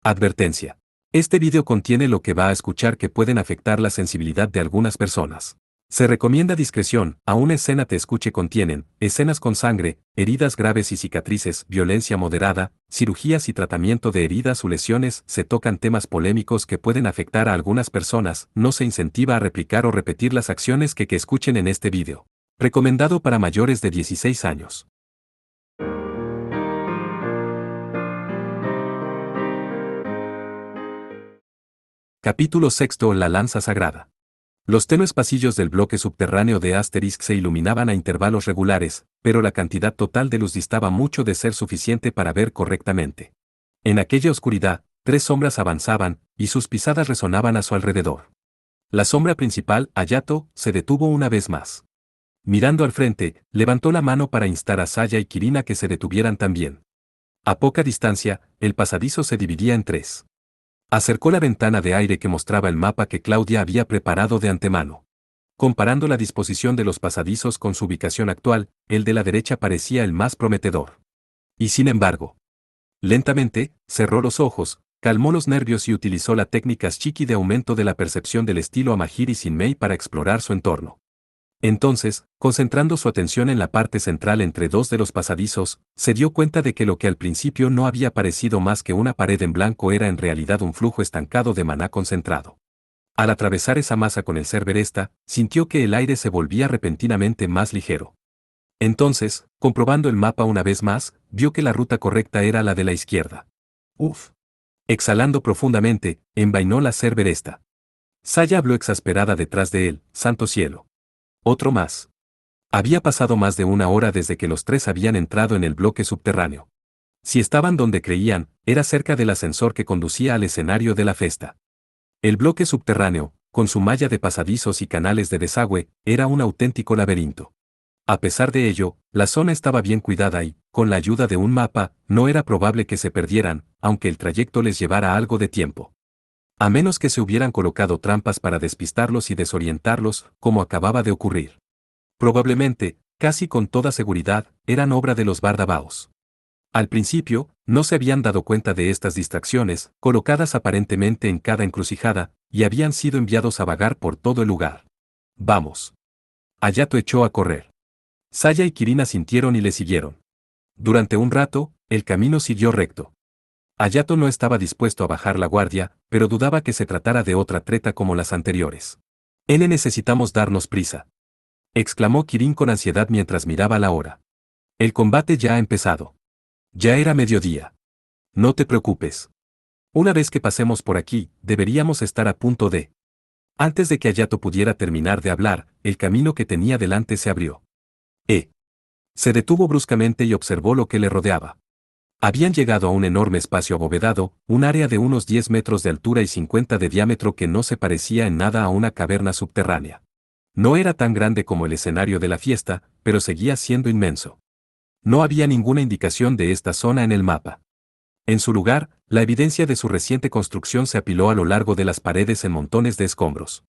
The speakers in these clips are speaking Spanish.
Advertencia. Este vídeo contiene lo que va a escuchar que pueden afectar la sensibilidad de algunas personas. Se recomienda discreción, aún escena te escuche contienen, escenas con sangre, heridas graves y cicatrices, violencia moderada, cirugías y tratamiento de heridas o lesiones, se tocan temas polémicos que pueden afectar a algunas personas, no se incentiva a replicar o repetir las acciones que escuchen en este vídeo. Recomendado para mayores de 16 años. Capítulo 6. La lanza sagrada. Los tenues pasillos del bloque subterráneo de Asterisk se iluminaban a intervalos regulares, pero la cantidad total de luz distaba mucho de ser suficiente para ver correctamente. En aquella oscuridad, tres sombras avanzaban, y sus pisadas resonaban a su alrededor. La sombra principal, Hayato, se detuvo una vez más. Mirando al frente, levantó la mano para instar a Saya y Kirin a que se detuvieran también. A poca distancia, el pasadizo se dividía en tres. Acercó la ventana de aire que mostraba el mapa que Claudia había preparado de antemano. Comparando la disposición de los pasadizos con su ubicación actual, el de la derecha parecía el más prometedor. Y sin embargo, lentamente, cerró los ojos, calmó los nervios y utilizó la técnica Shiki de aumento de la percepción del estilo Amahiri Shinmei para explorar su entorno. Entonces, concentrando su atención en la parte central entre dos de los pasadizos, se dio cuenta de que lo que al principio no había parecido más que una pared en blanco era en realidad un flujo estancado de maná concentrado. Al atravesar esa masa con el Cerberesta, sintió que el aire se volvía repentinamente más ligero. Entonces, comprobando el mapa una vez más, vio que la ruta correcta era la de la izquierda. Uf. Exhalando profundamente, envainó la Cerberesta. Saya habló exasperada detrás de él, santo cielo. Otro más. Había pasado más de una hora desde que los tres habían entrado en el bloque subterráneo. Si estaban donde creían, era cerca del ascensor que conducía al escenario de la fiesta. El bloque subterráneo, con su malla de pasadizos y canales de desagüe, era un auténtico laberinto. A pesar de ello, la zona estaba bien cuidada y, con la ayuda de un mapa, no era probable que se perdieran, aunque el trayecto les llevara algo de tiempo. A menos que se hubieran colocado trampas para despistarlos y desorientarlos, como acababa de ocurrir. Probablemente, casi con toda seguridad, eran obra de los Bardabaos. Al principio, no se habían dado cuenta de estas distracciones, colocadas aparentemente en cada encrucijada, y habían sido enviados a vagar por todo el lugar. Vamos. Hayato echó a correr. Saya y Kirin asintieron y le siguieron. Durante un rato, el camino siguió recto. Hayato no estaba dispuesto a bajar la guardia, pero dudaba que se tratara de otra treta como las anteriores. Necesitamos darnos prisa. Exclamó Kirin con ansiedad mientras miraba la hora. El combate ya ha empezado. Ya era mediodía. No te preocupes. Una vez que pasemos por aquí, deberíamos estar a punto de... Antes de que Hayato pudiera terminar de hablar, el camino que tenía delante se abrió. Se detuvo bruscamente y observó lo que le rodeaba. Habían llegado a un enorme espacio abovedado, un área de unos 10 metros de altura y 50 de diámetro que no se parecía en nada a una caverna subterránea. No era tan grande como el escenario de la fiesta, pero seguía siendo inmenso. No había ninguna indicación de esta zona en el mapa. En su lugar, la evidencia de su reciente construcción se apiló a lo largo de las paredes en montones de escombros.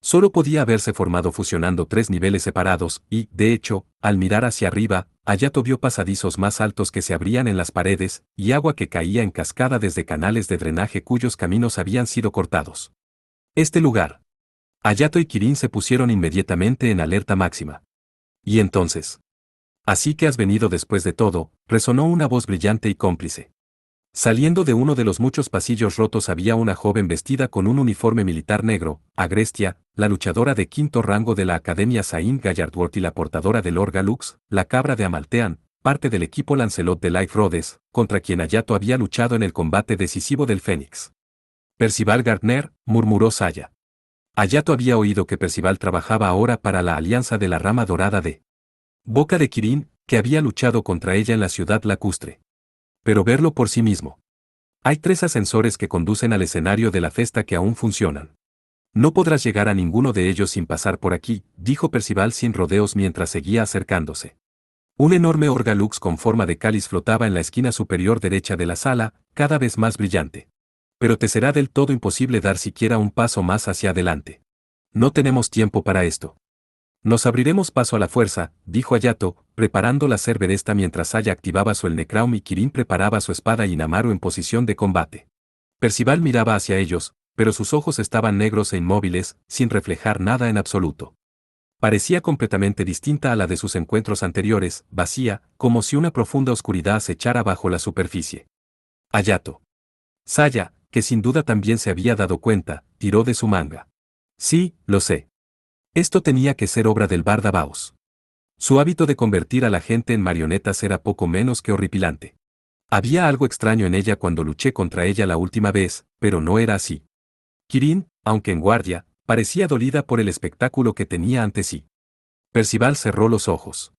Solo podía haberse formado fusionando tres niveles separados y, de hecho, al mirar hacia arriba, Hayato vio pasadizos más altos que se abrían en las paredes, y agua que caía en cascada desde canales de drenaje cuyos caminos habían sido cortados. Este lugar. Hayato y Kirin se pusieron inmediatamente en alerta máxima. ¿Y entonces? Así que has venido después de todo, resonó una voz brillante y cómplice. Saliendo de uno de los muchos pasillos rotos había una joven vestida con un uniforme militar negro, Agrestia, la luchadora de quinto rango de la Academia Saint Gallardworth y la portadora del Orga Lux, la cabra de Amaltean, parte del equipo Lancelot de Life Rhodes, contra quien Hayato había luchado en el combate decisivo del Fénix. Percival Gardner, murmuró Saya. Hayato había oído que Percival trabajaba ahora para la Alianza de la Rama Dorada de Boca de Kirin, que había luchado contra ella en la ciudad lacustre. Pero verlo por sí mismo. Hay 3 ascensores que conducen al escenario de la fiesta que aún funcionan. No podrás llegar a ninguno de ellos sin pasar por aquí, dijo Percival sin rodeos mientras seguía acercándose. Un enorme Orga Lux con forma de cáliz flotaba en la esquina superior derecha de la sala, cada vez más brillante. Pero te será del todo imposible dar siquiera un paso más hacia adelante. No tenemos tiempo para esto. Nos abriremos paso a la fuerza, dijo Hayato, preparando la Cerberesta mientras Saya activaba su el Necraum y Kirin preparaba su espada y Inamaru en posición de combate. Percival miraba hacia ellos, pero sus ojos estaban negros e inmóviles, sin reflejar nada en absoluto. Parecía completamente distinta a la de sus encuentros anteriores, vacía, como si una profunda oscuridad se echara bajo la superficie. Hayato. Saya, que sin duda también se había dado cuenta, tiró de su manga. Sí, lo sé. Esto tenía que ser obra del Barda Baos. Su hábito de convertir a la gente en marionetas era poco menos que horripilante. Había algo extraño en ella cuando luché contra ella la última vez, pero no era así. Kirin, aunque en guardia, parecía dolida por el espectáculo que tenía ante sí. Percival cerró los ojos.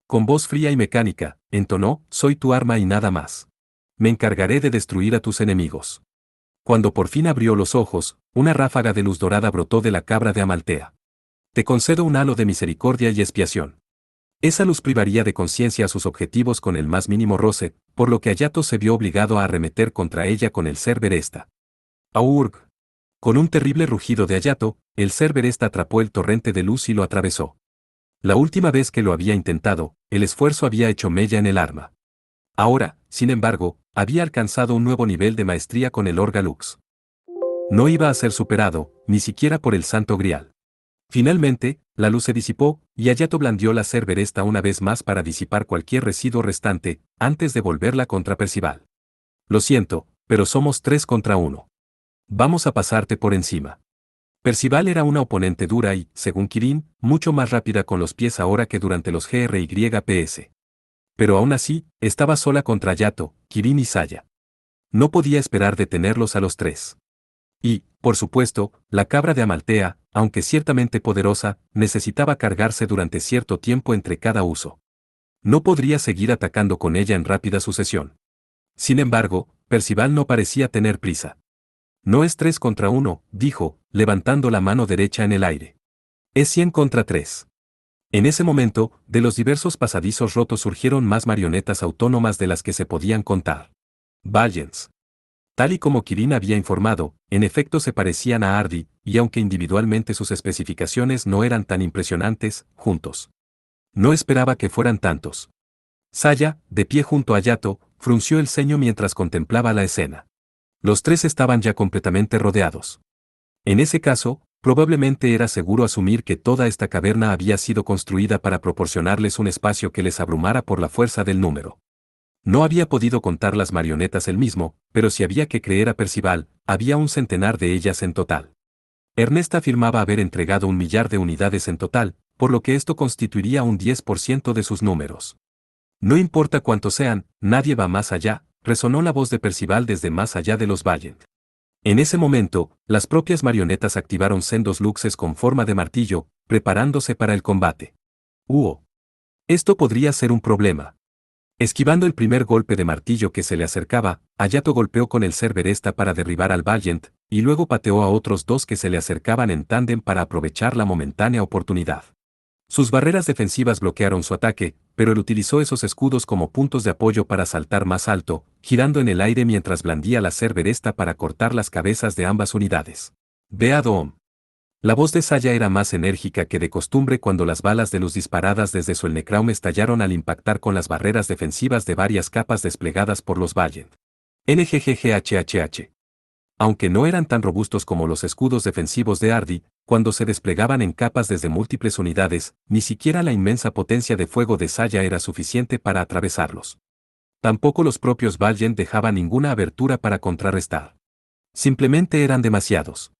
Con voz fría y mecánica, entonó, soy tu arma y nada más. Me encargaré de destruir a tus enemigos. Cuando por fin abrió los ojos, una ráfaga de luz dorada brotó de la cabra de Amaltea. Te concedo un halo de misericordia y expiación. Esa luz privaría de conciencia a sus objetivos con el más mínimo roce, por lo que Hayato se vio obligado a arremeter contra ella con el ser Beresta. ¡Aurg! Con un terrible rugido de Hayato, el ser Beresta atrapó el torrente de luz y lo atravesó. La última vez que lo había intentado, el esfuerzo había hecho mella en el arma. Ahora, sin embargo, había alcanzado un nuevo nivel de maestría con el Orga Lux. No iba a ser superado, ni siquiera por el Santo Grial. Finalmente, la luz se disipó, y Hayato blandió la Cerberesta una vez más para disipar cualquier residuo restante, antes de volverla contra Percival. Lo siento, pero somos 3 contra 1. Vamos a pasarte por encima. Percival era una oponente dura y, según Kirin, mucho más rápida con los pies ahora que durante los GRYPS. Pero aún así, estaba sola contra Hayato, Kirin y Saya. No podía esperar detenerlos a los 3. Y, por supuesto, la cabra de Amaltea, aunque ciertamente poderosa, necesitaba cargarse durante cierto tiempo entre cada uso. No podría seguir atacando con ella en rápida sucesión. Sin embargo, Percival no parecía tener prisa. No es 3 contra 1, dijo, levantando la mano derecha en el aire. Es 100 contra 3. En ese momento, de los diversos pasadizos rotos surgieron más marionetas autónomas de las que se podían contar. Valiants. Tal y como Kirin había informado, en efecto se parecían a Ardi, y aunque individualmente sus especificaciones no eran tan impresionantes, juntos. No esperaba que fueran tantos. Saya, de pie junto a Hayato, frunció el ceño mientras contemplaba la escena. Los 3 estaban ya completamente rodeados. En ese caso, probablemente era seguro asumir que toda esta caverna había sido construida para proporcionarles un espacio que les abrumara por la fuerza del número. No había podido contar las marionetas él mismo, pero si había que creer a Percival, había un centenar de ellas en total. Ernest afirmaba haber entregado 1 millar de unidades en total, por lo que esto constituiría un 10% de sus números. No importa cuántos sean, nadie va más allá, resonó la voz de Percival desde más allá de los Valiant. En ese momento, las propias marionetas activaron sendos luxes con forma de martillo, preparándose para el combate. Esto podría ser un problema. Esquivando el primer golpe de martillo que se le acercaba, Hayato golpeó con el Cerberesta para derribar al Valiant, y luego pateó a otros 2 que se le acercaban en tándem para aprovechar la momentánea oportunidad. Sus barreras defensivas bloquearon su ataque, pero él utilizó esos escudos como puntos de apoyo para saltar más alto, girando en el aire mientras blandía la Cerberesta para cortar las cabezas de ambas unidades. Ve a Doom. La voz de Saya era más enérgica que de costumbre cuando las balas de luz disparadas desde su Necraum estallaron al impactar con las barreras defensivas de varias capas desplegadas por los Valiant. NGGGHHH. Aunque no eran tan robustos como los escudos defensivos de Ardi, cuando se desplegaban en capas desde múltiples unidades, ni siquiera la inmensa potencia de fuego de Saya era suficiente para atravesarlos. Tampoco los propios Valiant dejaban ninguna abertura para contrarrestar. Simplemente eran demasiados.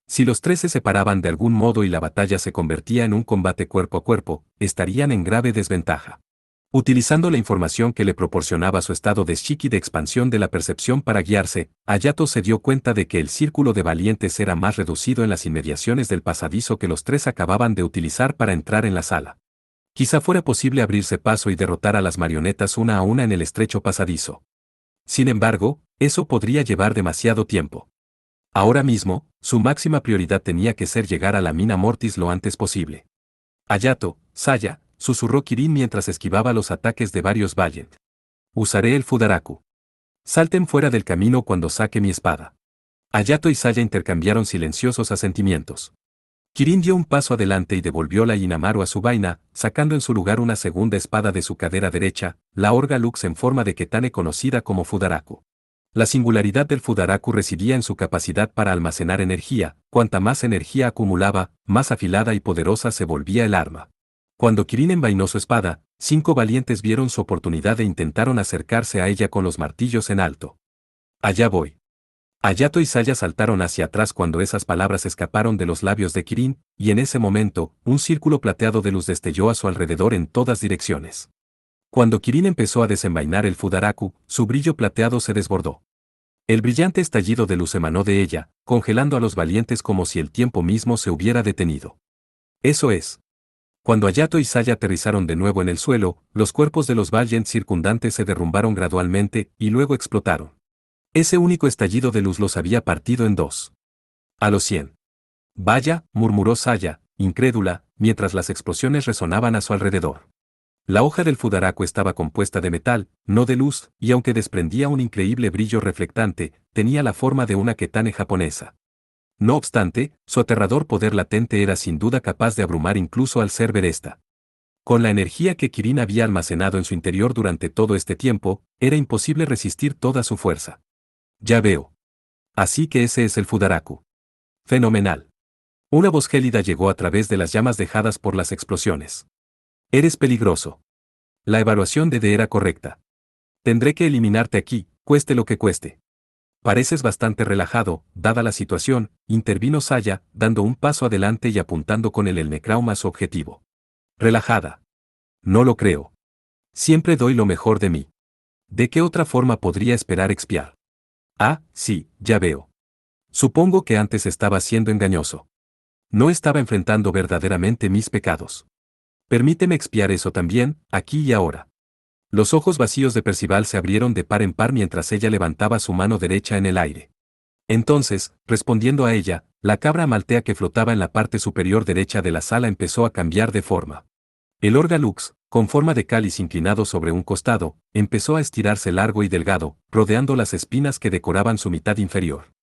Si los 3 se separaban de algún modo y la batalla se convertía en un combate cuerpo a cuerpo, estarían en grave desventaja. Utilizando la información que le proporcionaba su estado de Shiki de expansión de la percepción para guiarse, Hayato se dio cuenta de que el círculo de valientes era más reducido en las inmediaciones del pasadizo que los 3 acababan de utilizar para entrar en la sala. Quizá fuera posible abrirse paso y derrotar a las marionetas una a una en el estrecho pasadizo. Sin embargo, eso podría llevar demasiado tiempo. Ahora mismo, su máxima prioridad tenía que ser llegar a la mina Mortis lo antes posible. Hayato, Saya, susurró Kirin mientras esquivaba los ataques de varios Valiant. Usaré el Fudaraku. Salten fuera del camino cuando saque mi espada. Hayato y Saya intercambiaron silenciosos asentimientos. Kirin dio un paso adelante y devolvió la Inamaru a su vaina, sacando en su lugar una segunda espada de su cadera derecha, la Orga Lux en forma de Ketane conocida como Fudaraku. La singularidad del Fudaraku residía en su capacidad para almacenar energía. Cuanta más energía acumulaba, más afilada y poderosa se volvía el arma. Cuando Kirin envainó su espada, 5 valientes vieron su oportunidad e intentaron acercarse a ella con los martillos en alto. Allá voy. Hayato y Saya saltaron hacia atrás cuando esas palabras escaparon de los labios de Kirin, y en ese momento, un círculo plateado de luz destelló a su alrededor en todas direcciones. Cuando Kirin empezó a desenvainar el Fudaraku, su brillo plateado se desbordó. El brillante estallido de luz emanó de ella, congelando a los valientes como si el tiempo mismo se hubiera detenido. Eso es. Cuando Hayato y Saya aterrizaron de nuevo en el suelo, los cuerpos de los Valiant circundantes se derrumbaron gradualmente y luego explotaron. Ese único estallido de luz los había partido en dos. A los 100. Vaya, murmuró Saya, incrédula, mientras las explosiones resonaban a su alrededor. La hoja del Fudaraku estaba compuesta de metal, no de luz, y aunque desprendía un increíble brillo reflectante, tenía la forma de una ketane japonesa. No obstante, su aterrador poder latente era sin duda capaz de abrumar incluso al ser Beresta. Con la energía que Kirin había almacenado en su interior durante todo este tiempo, era imposible resistir toda su fuerza. Ya veo. Así que ese es el Fudaraku. Fenomenal. Una voz gélida llegó a través de las llamas dejadas por las explosiones. Eres peligroso. La evaluación de D era correcta. Tendré que eliminarte aquí, cueste lo que cueste. Pareces bastante relajado, dada la situación, intervino Saya, dando un paso adelante y apuntando con el Necraum a su objetivo. Relajada. No lo creo. Siempre doy lo mejor de mí. ¿De qué otra forma podría esperar expiar? Ah, sí, ya veo. Supongo que antes estaba siendo engañoso. No estaba enfrentando verdaderamente mis pecados. Permíteme expiar eso también, aquí y ahora. Los ojos vacíos de Percival se abrieron de par en par mientras ella levantaba su mano derecha en el aire. Entonces, respondiendo a ella, la cabra maltea que flotaba en la parte superior derecha de la sala empezó a cambiar de forma. El Orgalux, con forma de cáliz inclinado sobre un costado, empezó a estirarse largo y delgado, rodeando las espinas que decoraban su mitad inferior.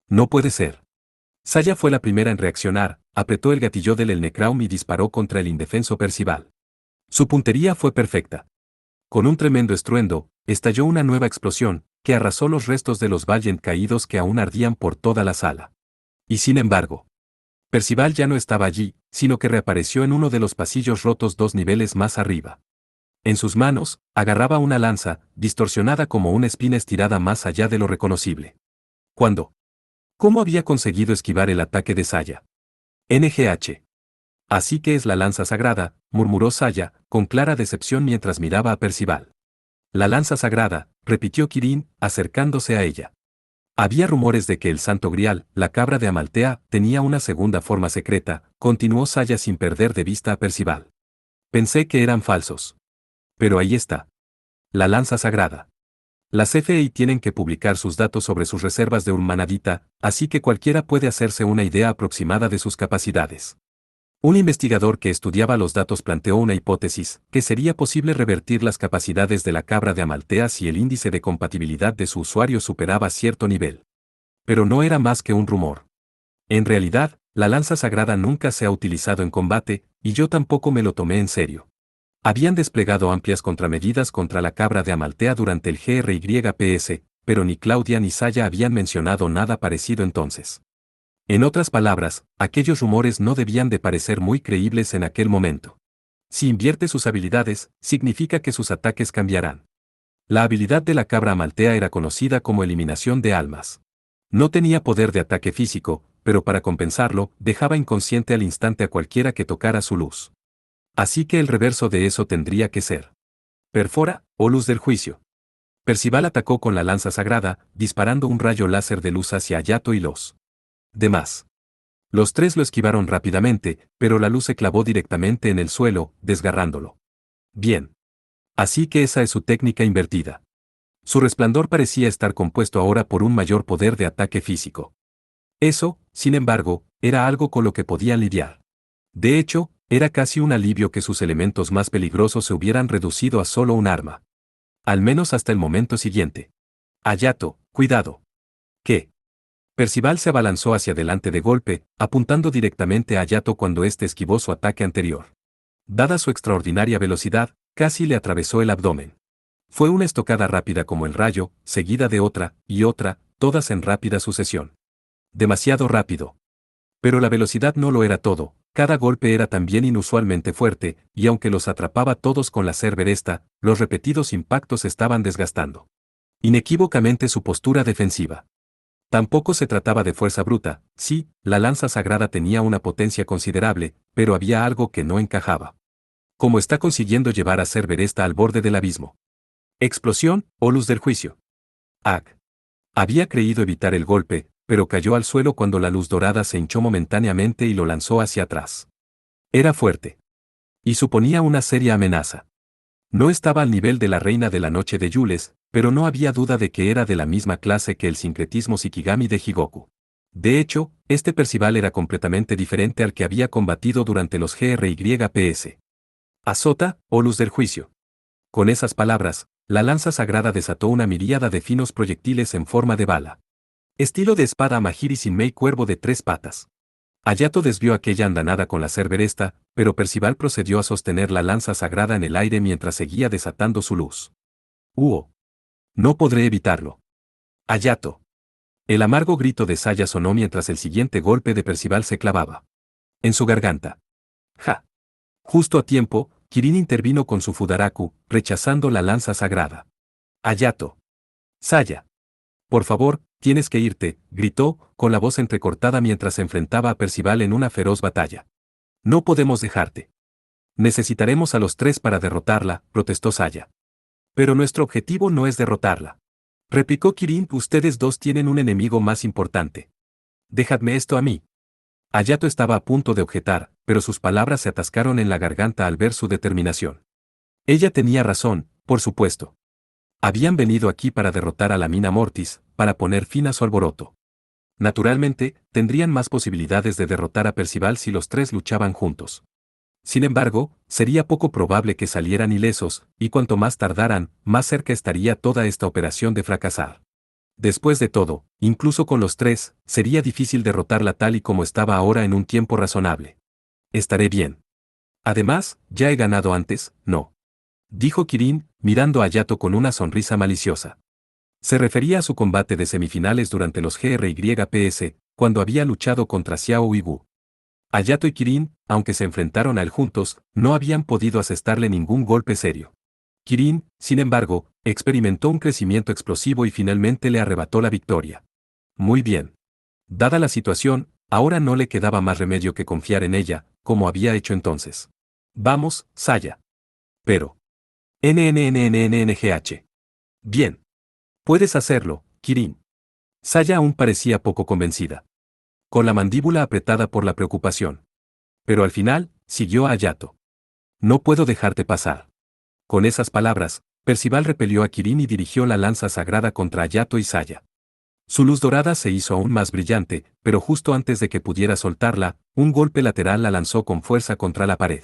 No puede ser. Saya fue la primera en reaccionar, apretó el gatillo del Necraum y disparó contra el indefenso Percival. Su puntería fue perfecta. Con un tremendo estruendo, estalló una nueva explosión, que arrasó los restos de los Valiant caídos que aún ardían por toda la sala. Y sin embargo, Percival ya no estaba allí, sino que reapareció en uno de los pasillos rotos 2 niveles más arriba. En sus manos, agarraba una lanza, distorsionada como una espina estirada más allá de lo reconocible. ¿Cuándo? ¿Cómo había conseguido esquivar el ataque de Saya? NGH. Así que es la lanza sagrada, murmuró Saya, con clara decepción mientras miraba a Percival. La lanza sagrada, repitió Kirin, acercándose a ella. Había rumores de que el Santo Grial, la cabra de Amaltea, tenía una segunda forma secreta, continuó Saya sin perder de vista a Percival. Pensé que eran falsos. Pero ahí está. La lanza sagrada. Las FEI tienen que publicar sus datos sobre sus reservas de urmanadita, así que cualquiera puede hacerse una idea aproximada de sus capacidades. Un investigador que estudiaba los datos planteó una hipótesis, que sería posible revertir las capacidades de la cabra de Amaltea si el índice de compatibilidad de su usuario superaba cierto nivel. Pero no era más que un rumor. En realidad, la lanza sagrada nunca se ha utilizado en combate, y yo tampoco me lo tomé en serio. Habían desplegado amplias contramedidas contra la cabra de Amaltea durante el GRYPS, pero ni Claudia ni Saya habían mencionado nada parecido entonces. En otras palabras, aquellos rumores no debían de parecer muy creíbles en aquel momento. Si invierte sus habilidades, significa que sus ataques cambiarán. La habilidad de la cabra amaltea era conocida como eliminación de almas. No tenía poder de ataque físico, pero para compensarlo, dejaba inconsciente al instante a cualquiera que tocara su luz. Así que el reverso de eso tendría que ser. Perfora, o luz del juicio. Percival atacó con la lanza sagrada, disparando un rayo láser de luz hacia Hayato y los demás. Los 3 lo esquivaron rápidamente, pero la luz se clavó directamente en el suelo, desgarrándolo. Bien. Así que esa es su técnica invertida. Su resplandor parecía estar compuesto ahora por un mayor poder de ataque físico. Eso, sin embargo, era algo con lo que podían lidiar. De hecho, era casi un alivio que sus elementos más peligrosos se hubieran reducido a solo un arma. Al menos hasta el momento siguiente. Hayato, cuidado. ¿Qué? Percival se abalanzó hacia adelante de golpe, apuntando directamente a Hayato cuando éste esquivó su ataque anterior. Dada su extraordinaria velocidad, casi le atravesó el abdomen. Fue una estocada rápida como el rayo, seguida de otra, y otra, todas en rápida sucesión. Demasiado rápido. Pero la velocidad no lo era todo, cada golpe era también inusualmente fuerte, y aunque los atrapaba todos con la cerberesta, los repetidos impactos estaban desgastando inequívocamente su postura defensiva. Tampoco se trataba de fuerza bruta, sí, la lanza sagrada tenía una potencia considerable, pero había algo que no encajaba. ¿Cómo está consiguiendo llevar a Cerberesta al borde del abismo? Explosión, o luz del juicio. Ag. Había creído evitar el golpe, pero cayó al suelo cuando la luz dorada se hinchó momentáneamente y lo lanzó hacia atrás. Era fuerte. Y suponía una seria amenaza. No estaba al nivel de la reina de la noche de Yules, pero no había duda de que era de la misma clase que el sincretismo Shikigami de Higoku. De hecho, este Percival era completamente diferente al que había combatido durante los GRYPS. Azota, o luz del juicio. Con esas palabras, la lanza sagrada desató una miríada de finos proyectiles en forma de bala. Estilo de espada Mahiri Shinmei cuervo de 3 patas. Ayato desvió aquella andanada con la cerberesta, pero Percival procedió a sostener la lanza sagrada en el aire mientras seguía desatando su luz. No podré evitarlo. Ayato. El amargo grito de Saya sonó mientras el siguiente golpe de Percival se clavaba en su garganta. ¡Ja! Justo a tiempo, Kirin intervino con su Fudaraku, rechazando la lanza sagrada. Ayato. Saya. Por favor, tienes que irte, gritó, con la voz entrecortada mientras se enfrentaba a Percival en una feroz batalla. No podemos dejarte. Necesitaremos a los 3 para derrotarla, protestó Saya. Pero nuestro objetivo no es derrotarla. Replicó Kirin, ustedes 2 tienen un enemigo más importante. Dejadme esto a mí. Ayato estaba a punto de objetar, pero sus palabras se atascaron en la garganta al ver su determinación. Ella tenía razón, por supuesto. Habían venido aquí para derrotar a la Mina Mortis, para poner fin a su alboroto. Naturalmente, tendrían más posibilidades de derrotar a Percival si los 3 luchaban juntos. Sin embargo, sería poco probable que salieran ilesos, y cuanto más tardaran, más cerca estaría toda esta operación de fracasar. Después de todo, incluso con los 3, sería difícil derrotarla tal y como estaba ahora en un tiempo razonable. Estaré bien. Además, ya he ganado antes, ¿no? Dijo Kirin, mirando a Ayato con una sonrisa maliciosa. Se refería a su combate de semifinales durante los GRYPS, cuando había luchado contra Xiao Uigu. Ayato y Kirin, aunque se enfrentaron a él juntos, no habían podido asestarle ningún golpe serio. Kirin, sin embargo, experimentó un crecimiento explosivo y finalmente le arrebató la victoria. Muy bien. Dada la situación, ahora no le quedaba más remedio que confiar en ella, como había hecho entonces. Vamos, Saya. Pero. NNNNNNGH. Bien. Puedes hacerlo, Kirin. Saya aún parecía poco convencida. Con la mandíbula apretada por la preocupación. Pero al final, siguió a Ayato. No puedo dejarte pasar. Con esas palabras, Percival repelió a Kirin y dirigió la lanza sagrada contra Ayato y Saya. Su luz dorada se hizo aún más brillante, pero justo antes de que pudiera soltarla, un golpe lateral la lanzó con fuerza contra la pared.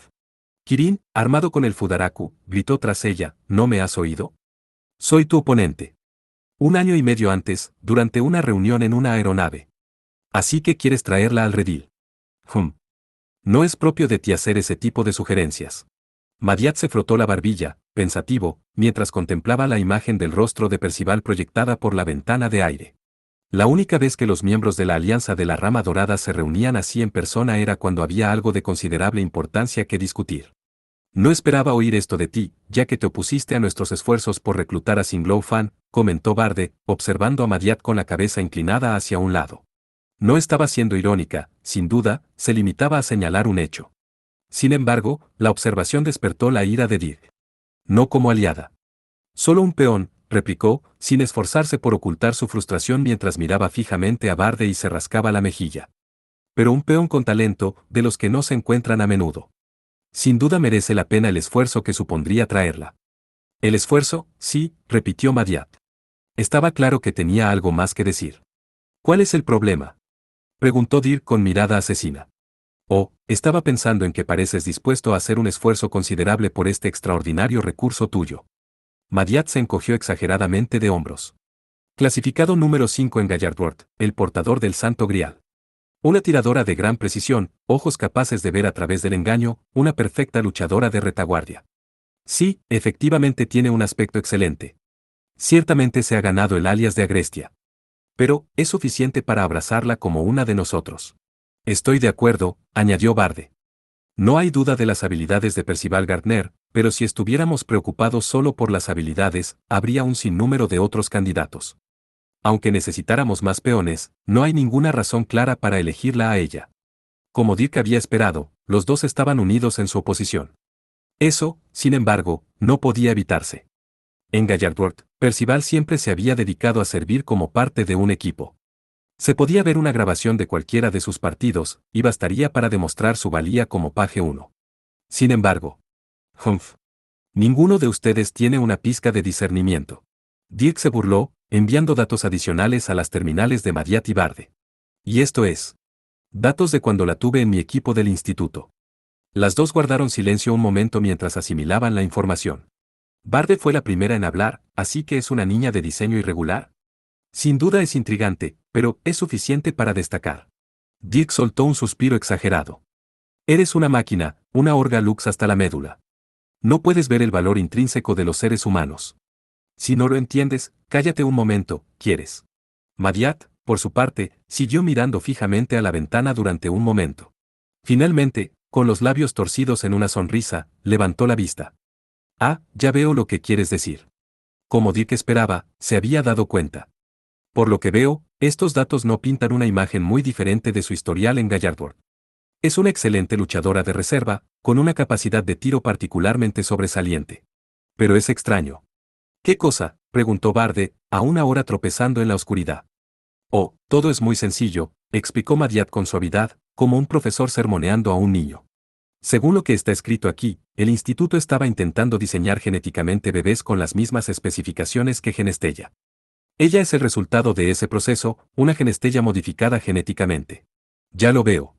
Kirin, armado con el Fudaraku, gritó tras ella, ¿no me has oído? Soy tu oponente. 1 año y medio antes, durante una reunión en una aeronave. Así que quieres traerla al redil. No es propio de ti hacer ese tipo de sugerencias. Madiat se frotó la barbilla, pensativo, mientras contemplaba la imagen del rostro de Percival proyectada por la ventana de aire. La única vez que los miembros de la Alianza de la Rama Dorada se reunían así en persona era cuando había algo de considerable importancia que discutir. No esperaba oír esto de ti, ya que te opusiste a nuestros esfuerzos por reclutar a Singlow Fan, comentó Barde, observando a Madiat con la cabeza inclinada hacia un lado. No estaba siendo irónica, sin duda, se limitaba a señalar un hecho. Sin embargo, la observación despertó la ira de Dirk. No como aliada. Solo un peón, replicó, sin esforzarse por ocultar su frustración mientras miraba fijamente a Barde y se rascaba la mejilla. Pero un peón con talento, de los que no se encuentran a menudo. Sin duda merece la pena el esfuerzo que supondría traerla. El esfuerzo, sí, repitió Madiat. Estaba claro que tenía algo más que decir. ¿Cuál es el problema? Preguntó Dirk con mirada asesina. Oh, estaba pensando en que pareces dispuesto a hacer un esfuerzo considerable por este extraordinario recurso tuyo. Madiat se encogió exageradamente de hombros. Clasificado número 5 en Gallardworth, el portador del Santo Grial. Una tiradora de gran precisión, ojos capaces de ver a través del engaño, una perfecta luchadora de retaguardia. Sí, efectivamente tiene un aspecto excelente. Ciertamente se ha ganado el alias de Agrestia. Pero, es suficiente para abrazarla como una de nosotros. Estoy de acuerdo, añadió Barde. No hay duda de las habilidades de Percival Gardner, pero si estuviéramos preocupados solo por las habilidades, habría un sinnúmero de otros candidatos. Aunque necesitáramos más peones, no hay ninguna razón clara para elegirla a ella. Como Dirk había esperado, los dos estaban unidos en su oposición. Eso, sin embargo, no podía evitarse. En Gallardworth, Percival siempre se había dedicado a servir como parte de un equipo. Se podía ver una grabación de cualquiera de sus partidos, y bastaría para demostrar su valía como paje 1. Sin embargo, Humph. Ninguno de ustedes tiene una pizca de discernimiento. Dirk se burló, enviando datos adicionales a las terminales de Madiat y Barde. Y esto es. Datos de cuando la tuve en mi equipo del instituto. Las dos guardaron silencio un momento mientras asimilaban la información. Barde fue la primera en hablar, así que es una niña de diseño irregular. Sin duda es intrigante, pero es suficiente para destacar. Dirk soltó un suspiro exagerado. Eres una máquina, una orga lux hasta la médula. No puedes ver el valor intrínseco de los seres humanos. Si no lo entiendes, cállate un momento, ¿quieres? Madiat, por su parte, siguió mirando fijamente a la ventana durante un momento. Finalmente, con los labios torcidos en una sonrisa, levantó la vista. Ah, ya veo lo que quieres decir. Como Dirk esperaba, se había dado cuenta. Por lo que veo, estos datos no pintan una imagen muy diferente de su historial en Gallardworth. Es una excelente luchadora de reserva, con una capacidad de tiro particularmente sobresaliente. Pero es extraño. ¿Qué cosa?, preguntó Barde, aún ahora tropezando en la oscuridad. Oh, todo es muy sencillo, explicó Madiat con suavidad, como un profesor sermoneando a un niño. Según lo que está escrito aquí, el instituto estaba intentando diseñar genéticamente bebés con las mismas especificaciones que Genestella. Ella es el resultado de ese proceso, una Genestella modificada genéticamente. Ya lo veo.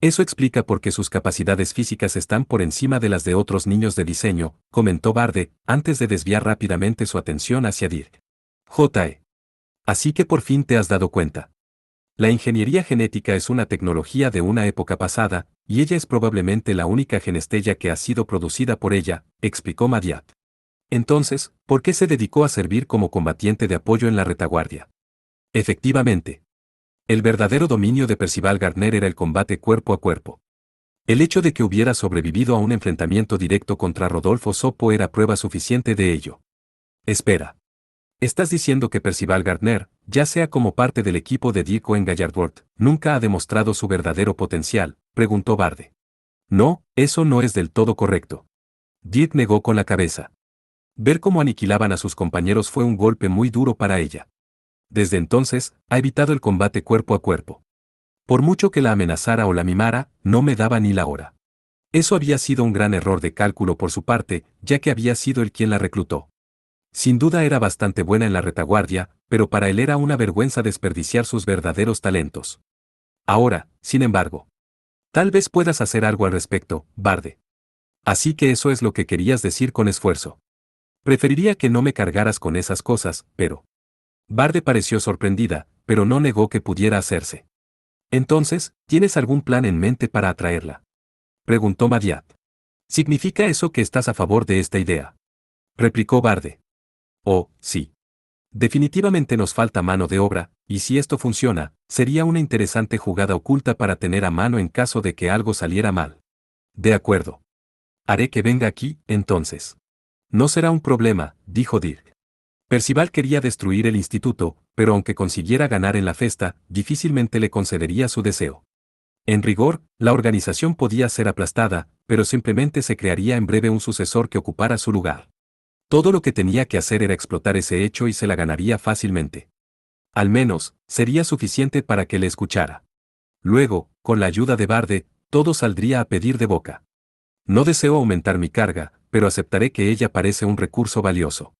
Eso explica por qué sus capacidades físicas están por encima de las de otros niños de diseño, comentó Barde, antes de desviar rápidamente su atención hacia Dirk. J.E. Así que por fin te has dado cuenta. La ingeniería genética es una tecnología de una época pasada, y ella es probablemente la única Genestella que ha sido producida por ella, explicó Madiat. Entonces, ¿por qué se dedicó a servir como combatiente de apoyo en la retaguardia? Efectivamente. El verdadero dominio de Percival Gardner era el combate cuerpo a cuerpo. El hecho de que hubiera sobrevivido a un enfrentamiento directo contra Rodolfo Sopo era prueba suficiente de ello. Espera. ¿Estás diciendo que Percival Gardner, ya sea como parte del equipo de Dirk o en Gallardworth, nunca ha demostrado su verdadero potencial?, preguntó Barde. No, eso no es del todo correcto. Dirk negó con la cabeza. Ver cómo aniquilaban a sus compañeros fue un golpe muy duro para ella. Desde entonces, ha evitado el combate cuerpo a cuerpo. Por mucho que la amenazara o la mimara, no me daba ni la hora. Eso había sido un gran error de cálculo por su parte, ya que había sido él quien la reclutó. Sin duda era bastante buena en la retaguardia, pero para él era una vergüenza desperdiciar sus verdaderos talentos. Ahora, sin embargo, tal vez puedas hacer algo al respecto, Barde. Así que eso es lo que querías decir con esfuerzo. Preferiría que no me cargaras con esas cosas, pero... Barde pareció sorprendida, pero no negó que pudiera hacerse. Entonces, ¿tienes algún plan en mente para atraerla?, preguntó Madiat. ¿Significa eso que estás a favor de esta idea?, replicó Barde. Oh, sí. Definitivamente nos falta mano de obra, y si esto funciona, sería una interesante jugada oculta para tener a mano en caso de que algo saliera mal. De acuerdo. Haré que venga aquí, entonces. No será un problema, dijo Dirk. Percival quería destruir el instituto, pero aunque consiguiera ganar en la festa, difícilmente le concedería su deseo. En rigor, la organización podía ser aplastada, pero simplemente se crearía en breve un sucesor que ocupara su lugar. Todo lo que tenía que hacer era explotar ese hecho y se la ganaría fácilmente. Al menos, sería suficiente para que le escuchara. Luego, con la ayuda de Barde, todo saldría a pedir de boca. No deseo aumentar mi carga, pero aceptaré que ella parece un recurso valioso.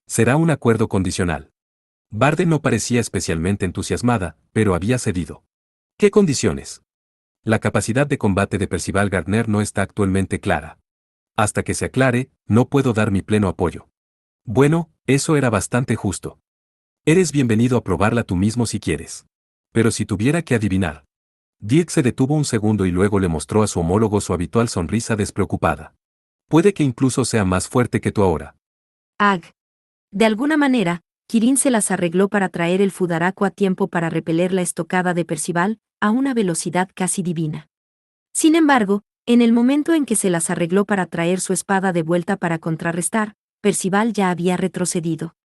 Será un acuerdo condicional. Barde no parecía especialmente entusiasmada, pero había cedido. ¿Qué condiciones? La capacidad de combate de Percival Gardner no está actualmente clara. Hasta que se aclare, no puedo dar mi pleno apoyo. Bueno, eso era bastante justo. Eres bienvenido a probarla tú mismo si quieres. Pero si tuviera que adivinar. Dirk se detuvo un segundo y luego le mostró a su homólogo su habitual sonrisa despreocupada. Puede que incluso sea más fuerte que tú ahora. Ag. De alguna manera, Kirin se las arregló para traer el Fudaraku a tiempo para repeler la estocada de Percival, a una velocidad casi divina. Sin embargo, en el momento en que se las arregló para traer su espada de vuelta para contrarrestar, Percival ya había retrocedido.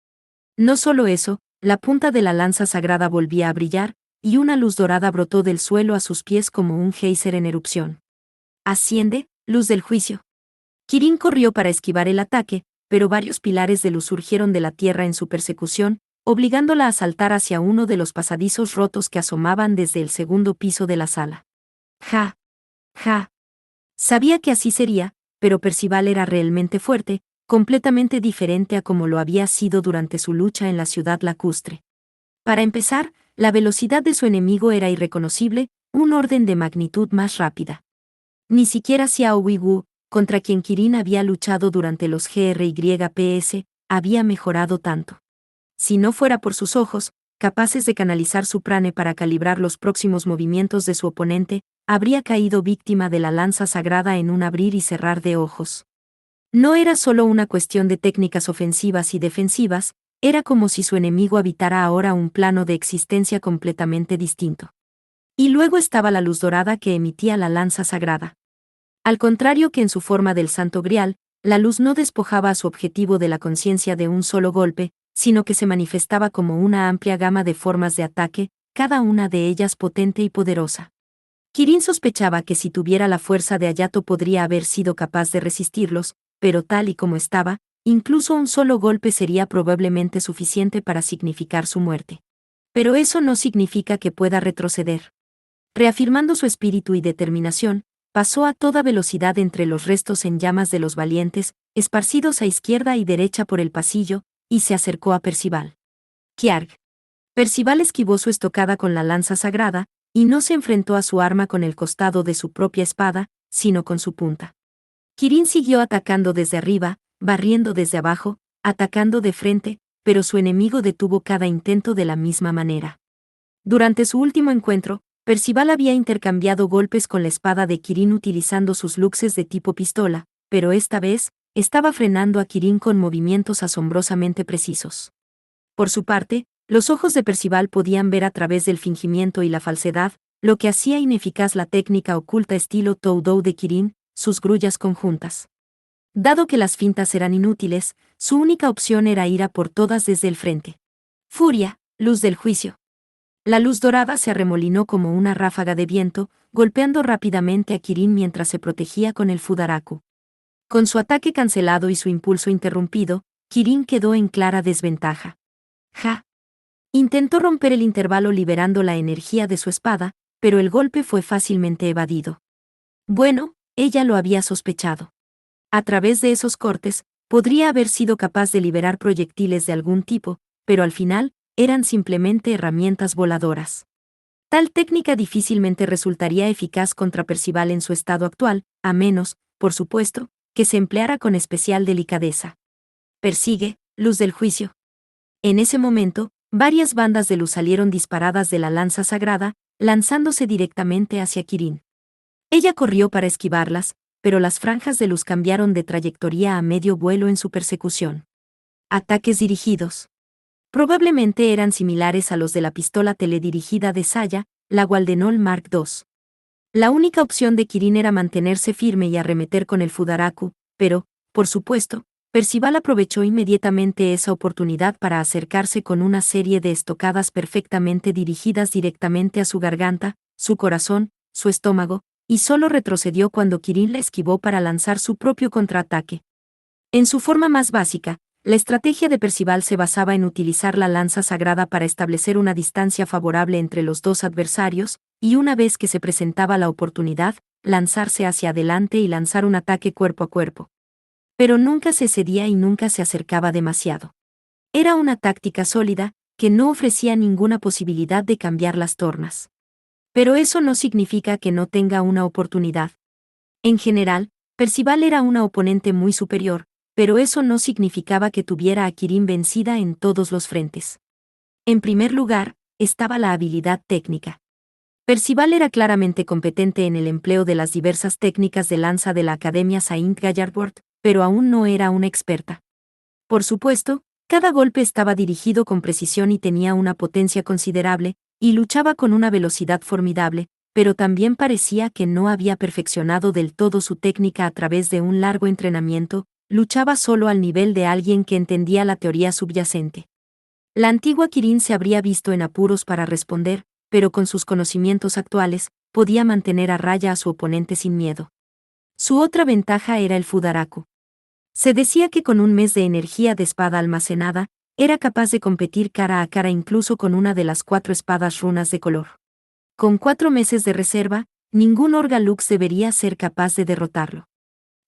No solo eso, la punta de la lanza sagrada volvía a brillar, y una luz dorada brotó del suelo a sus pies como un geyser en erupción. Asciende, luz del juicio. Kirin corrió para esquivar el ataque, pero varios pilares de luz surgieron de la tierra en su persecución, obligándola a saltar hacia uno de los pasadizos rotos que asomaban desde el segundo piso de la sala. Ja. Ja. Sabía que así sería, pero Percival era realmente fuerte, completamente diferente a como lo había sido durante su lucha en la ciudad lacustre. Para empezar, la velocidad de su enemigo era irreconocible, un orden de magnitud más rápida. Ni siquiera Xiao Weiwu, contra quien Kirin había luchado durante los GRYPS, había mejorado tanto. Si no fuera por sus ojos, capaces de canalizar su prane para calibrar los próximos movimientos de su oponente, habría caído víctima de la lanza sagrada en un abrir y cerrar de ojos. No era solo una cuestión de técnicas ofensivas y defensivas, era como si su enemigo habitara ahora un plano de existencia completamente distinto. Y luego estaba la luz dorada que emitía la lanza sagrada. Al contrario que en su forma del Santo Grial, la luz no despojaba a su objetivo de la conciencia de un solo golpe, sino que se manifestaba como una amplia gama de formas de ataque, cada una de ellas potente y poderosa. Kirin sospechaba que si tuviera la fuerza de Hayato podría haber sido capaz de resistirlos, pero tal y como estaba, incluso un solo golpe sería probablemente suficiente para significar su muerte. Pero eso no significa que pueda retroceder. Reafirmando su espíritu y determinación, pasó a toda velocidad entre los restos en llamas de los valientes, esparcidos a izquierda y derecha por el pasillo, y se acercó a Percival. Kiarg. Percival esquivó su estocada con la lanza sagrada, y no se enfrentó a su arma con el costado de su propia espada, sino con su punta. Kirin siguió atacando desde arriba, barriendo desde abajo, atacando de frente, pero su enemigo detuvo cada intento de la misma manera. Durante su último encuentro, Percival había intercambiado golpes con la espada de Kirin utilizando sus luxes de tipo pistola, pero esta vez, estaba frenando a Kirin con movimientos asombrosamente precisos. Por su parte, los ojos de Percival podían ver a través del fingimiento y la falsedad, lo que hacía ineficaz la técnica oculta estilo Toudou de Kirin, sus grullas conjuntas. Dado que las fintas eran inútiles, su única opción era ir a por todas desde el frente. Furia, luz del juicio. La luz dorada se arremolinó como una ráfaga de viento, golpeando rápidamente a Kirin mientras se protegía con el Fudaraku. Con su ataque cancelado y su impulso interrumpido, Kirin quedó en clara desventaja. Ja. Intentó romper el intervalo liberando la energía de su espada, pero el golpe fue fácilmente evadido. Bueno, ella lo había sospechado. A través de esos cortes, podría haber sido capaz de liberar proyectiles de algún tipo, pero al final, eran simplemente herramientas voladoras. Tal técnica difícilmente resultaría eficaz contra Percival en su estado actual, a menos, por supuesto, que se empleara con especial delicadeza. Persigue, luz del juicio. En ese momento, varias bandas de luz salieron disparadas de la lanza sagrada, lanzándose directamente hacia Kirin. Ella corrió para esquivarlas, pero las franjas de luz cambiaron de trayectoria a medio vuelo en su persecución. Ataques dirigidos. Probablemente eran similares a los de la pistola teledirigida de Saya, la Waldenol Mark II. La única opción de Kirin era mantenerse firme y arremeter con el Fudaraku, pero, por supuesto, Percival aprovechó inmediatamente esa oportunidad para acercarse con una serie de estocadas perfectamente dirigidas directamente a su garganta, su corazón, su estómago, y solo retrocedió cuando Kirin la esquivó para lanzar su propio contraataque. En su forma más básica, la estrategia de Percival se basaba en utilizar la lanza sagrada para establecer una distancia favorable entre los dos adversarios, y una vez que se presentaba la oportunidad, lanzarse hacia adelante y lanzar un ataque cuerpo a cuerpo. Pero nunca se cedía y nunca se acercaba demasiado. Era una táctica sólida, que no ofrecía ninguna posibilidad de cambiar las tornas. Pero eso no significa que no tenga una oportunidad. En general, Percival era una oponente muy superior, pero eso no significaba que tuviera a Kirin vencida en todos los frentes. En primer lugar, estaba la habilidad técnica. Percival era claramente competente en el empleo de las diversas técnicas de lanza de la Academia Saint Gallarbord, pero aún no era una experta. Por supuesto, cada golpe estaba dirigido con precisión y tenía una potencia considerable, y luchaba con una velocidad formidable, pero también parecía que no había perfeccionado del todo su técnica a través de un largo entrenamiento, luchaba solo al nivel de alguien que entendía la teoría subyacente. La antigua Kirin se habría visto en apuros para responder, pero con sus conocimientos actuales, podía mantener a raya a su oponente sin miedo. Su otra ventaja era el Fudaraku. Se decía que con un mes de energía de espada almacenada, era capaz de competir cara a cara incluso con una de las 4 espadas runas de color. Con 4 meses de reserva, ningún Orgalux debería ser capaz de derrotarlo.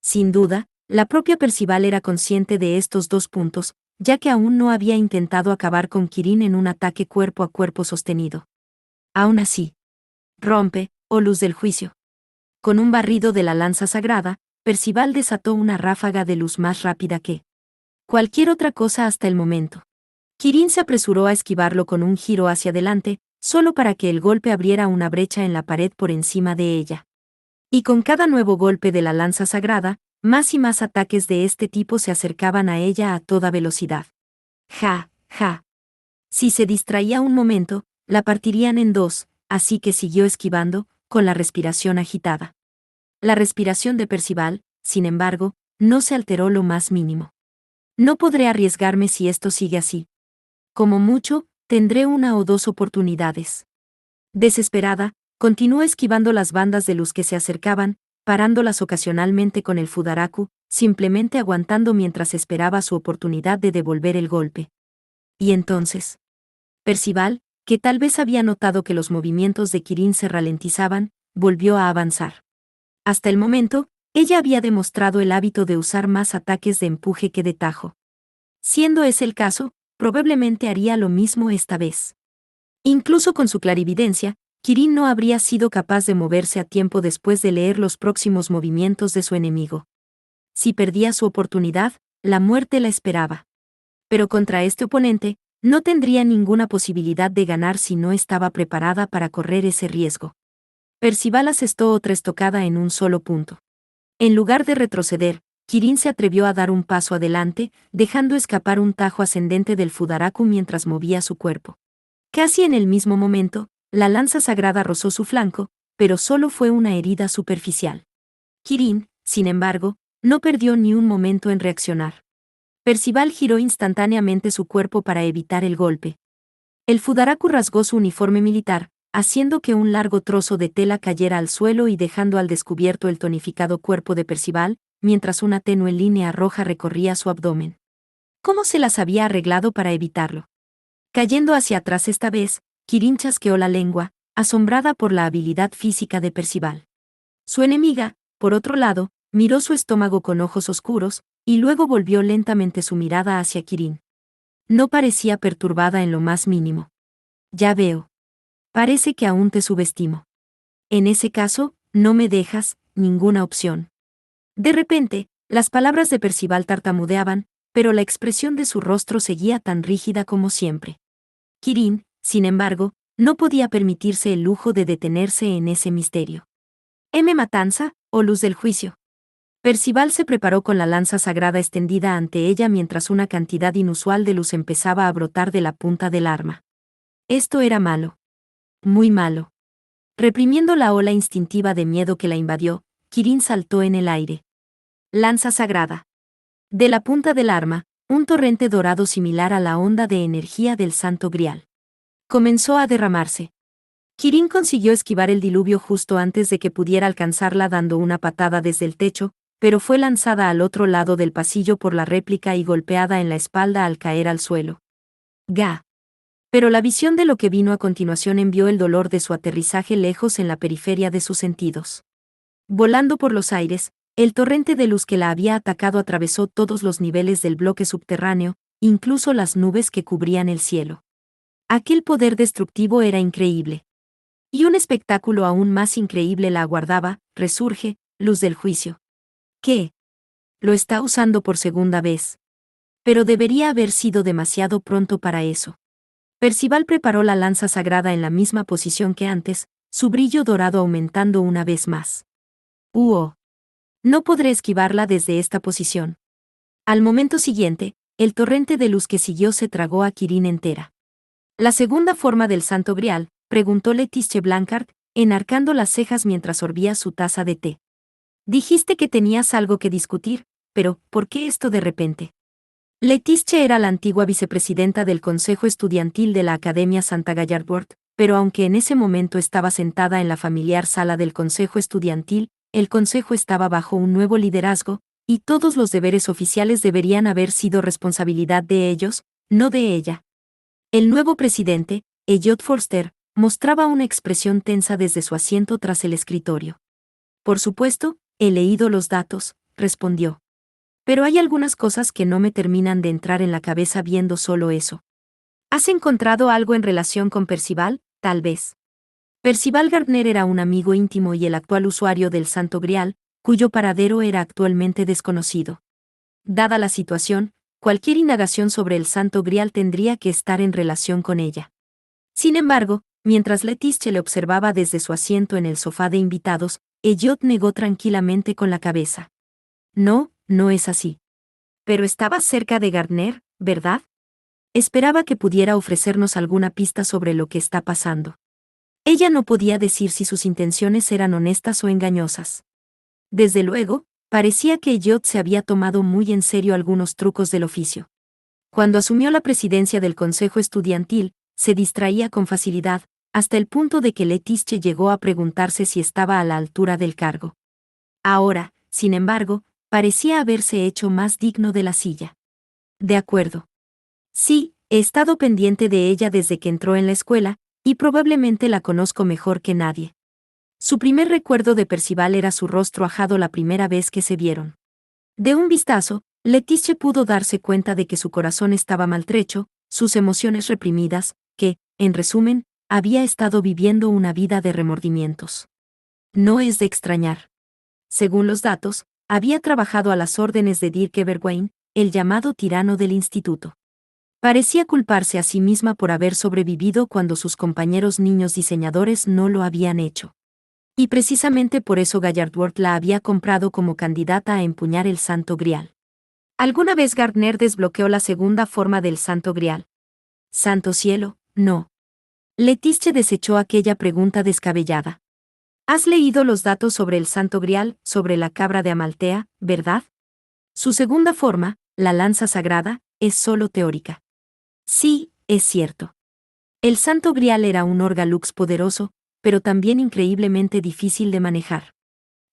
Sin duda, la propia Percival era consciente de estos 2 puntos, ya que aún no había intentado acabar con Kirin en un ataque cuerpo a cuerpo sostenido. Aún así, rompe, oh luz del juicio. Con un barrido de la lanza sagrada, Percival desató una ráfaga de luz más rápida que cualquier otra cosa hasta el momento. Kirin se apresuró a esquivarlo con un giro hacia adelante, solo para que el golpe abriera una brecha en la pared por encima de ella. Y con cada nuevo golpe de la lanza sagrada, más y más ataques de este tipo se acercaban a ella a toda velocidad. Ja, ja. Si se distraía un momento, la partirían en 2, así que siguió esquivando, con la respiración agitada. La respiración de Percival, sin embargo, no se alteró lo más mínimo. No podré arriesgarme si esto sigue así. Como mucho, tendré 1 o 2 oportunidades. Desesperada, continuó esquivando las bandas de luz que se acercaban, parándolas ocasionalmente con el Fudaraku, simplemente aguantando mientras esperaba su oportunidad de devolver el golpe. Y entonces, Percival, que tal vez había notado que los movimientos de Kirin se ralentizaban, volvió a avanzar. Hasta el momento, ella había demostrado el hábito de usar más ataques de empuje que de tajo. Siendo ese el caso, probablemente haría lo mismo esta vez. Incluso con su clarividencia, Kirin no habría sido capaz de moverse a tiempo después de leer los próximos movimientos de su enemigo. Si perdía su oportunidad, la muerte la esperaba. Pero contra este oponente, no tendría ninguna posibilidad de ganar si no estaba preparada para correr ese riesgo. Percival asestó otra estocada en un solo punto. En lugar de retroceder, Kirin se atrevió a dar un paso adelante, dejando escapar un tajo ascendente del Fudaraku mientras movía su cuerpo. Casi en el mismo momento, la lanza sagrada rozó su flanco, pero solo fue una herida superficial. Kirin, sin embargo, no perdió ni un momento en reaccionar. Percival giró instantáneamente su cuerpo para evitar el golpe. El Fudaraku rasgó su uniforme militar, haciendo que un largo trozo de tela cayera al suelo y dejando al descubierto el tonificado cuerpo de Percival, mientras una tenue línea roja recorría su abdomen. ¿Cómo se las había arreglado para evitarlo? Cayendo hacia atrás esta vez, Kirin chasqueó la lengua, asombrada por la habilidad física de Percival. Su enemiga, por otro lado, miró su estómago con ojos oscuros, y luego volvió lentamente su mirada hacia Kirin. No parecía perturbada en lo más mínimo. Ya veo. Parece que aún te subestimo. En ese caso, no me dejas ninguna opción. De repente, las palabras de Percival tartamudeaban, pero la expresión de su rostro seguía tan rígida como siempre. Kirin, sin embargo, no podía permitirse el lujo de detenerse en ese misterio. ¿M matanza, o luz del juicio? Percival se preparó con la lanza sagrada extendida ante ella mientras una cantidad inusual de luz empezaba a brotar de la punta del arma. Esto era malo. Muy malo. Reprimiendo la ola instintiva de miedo que la invadió, Kirin saltó en el aire. Lanza sagrada. De la punta del arma, un torrente dorado similar a la onda de energía del Santo Grial comenzó a derramarse. Kirin consiguió esquivar el diluvio justo antes de que pudiera alcanzarla dando una patada desde el techo, pero fue lanzada al otro lado del pasillo por la réplica y golpeada en la espalda al caer al suelo. ¡Ga! Pero la visión de lo que vino a continuación envió el dolor de su aterrizaje lejos en la periferia de sus sentidos. Volando por los aires, el torrente de luz que la había atacado atravesó todos los niveles del bloque subterráneo, incluso las nubes que cubrían el cielo. Aquel poder destructivo era increíble. Y un espectáculo aún más increíble la aguardaba: resurge, luz del juicio. ¿Qué? Lo está usando por segunda vez. Pero debería haber sido demasiado pronto para eso. Percival preparó la lanza sagrada en la misma posición que antes, su brillo dorado aumentando una vez más. ¡Oh! No podré esquivarla desde esta posición. Al momento siguiente, el torrente de luz que siguió se tragó a Kirin entera. ¿La segunda forma del Santo Grial?, preguntó Letitia Blancard, enarcando las cejas mientras sorbía su taza de té. Dijiste que tenías algo que discutir, pero ¿por qué esto de repente? Letitia era la antigua vicepresidenta del Consejo Estudiantil de la Academia Santa Gallardbord, pero aunque en ese momento estaba sentada en la familiar sala del Consejo Estudiantil, el Consejo estaba bajo un nuevo liderazgo, y todos los deberes oficiales deberían haber sido responsabilidad de ellos, no de ella. El nuevo presidente, Elliot Forster, mostraba una expresión tensa desde su asiento tras el escritorio. Por supuesto, he leído los datos, respondió. Pero hay algunas cosas que no me terminan de entrar en la cabeza viendo solo eso. ¿Has encontrado algo en relación con Percival, tal vez? Percival Gardner era un amigo íntimo y el actual usuario del Santo Grial, cuyo paradero era actualmente desconocido. Dada la situación, cualquier indagación sobre el Santo Grial tendría que estar en relación con ella. Sin embargo, mientras Letitia le observaba desde su asiento en el sofá de invitados, Elliot negó tranquilamente con la cabeza. No, no es así. Pero estaba cerca de Gardner, ¿verdad? Esperaba que pudiera ofrecernos alguna pista sobre lo que está pasando. Ella no podía decir si sus intenciones eran honestas o engañosas. Desde luego, parecía que Elliot se había tomado muy en serio algunos trucos del oficio. Cuando asumió la presidencia del Consejo Estudiantil, se distraía con facilidad, hasta el punto de que Letitia llegó a preguntarse si estaba a la altura del cargo. Ahora, sin embargo, parecía haberse hecho más digno de la silla. De acuerdo. Sí, he estado pendiente de ella desde que entró en la escuela, y probablemente la conozco mejor que nadie. Su primer recuerdo de Percival era su rostro ajado la primera vez que se vieron. De un vistazo, Letitia pudo darse cuenta de que su corazón estaba maltrecho, sus emociones reprimidas, que, en resumen, había estado viviendo una vida de remordimientos. No es de extrañar. Según los datos, había trabajado a las órdenes de Dirk Everswein, el llamado tirano del instituto. Parecía culparse a sí misma por haber sobrevivido cuando sus compañeros niños diseñadores no lo habían hecho. Y precisamente por eso Gallardbord la había comprado como candidata a empuñar el Santo Grial. ¿Alguna vez Gardner desbloqueó la segunda forma del Santo Grial? Santo cielo, no. Letitia desechó aquella pregunta descabellada. Has leído los datos sobre el Santo Grial, sobre la cabra de Amaltea, ¿verdad? Su segunda forma, la lanza sagrada, es solo teórica. Sí, es cierto. El Santo Grial era un Orgalux poderoso, pero también increíblemente difícil de manejar.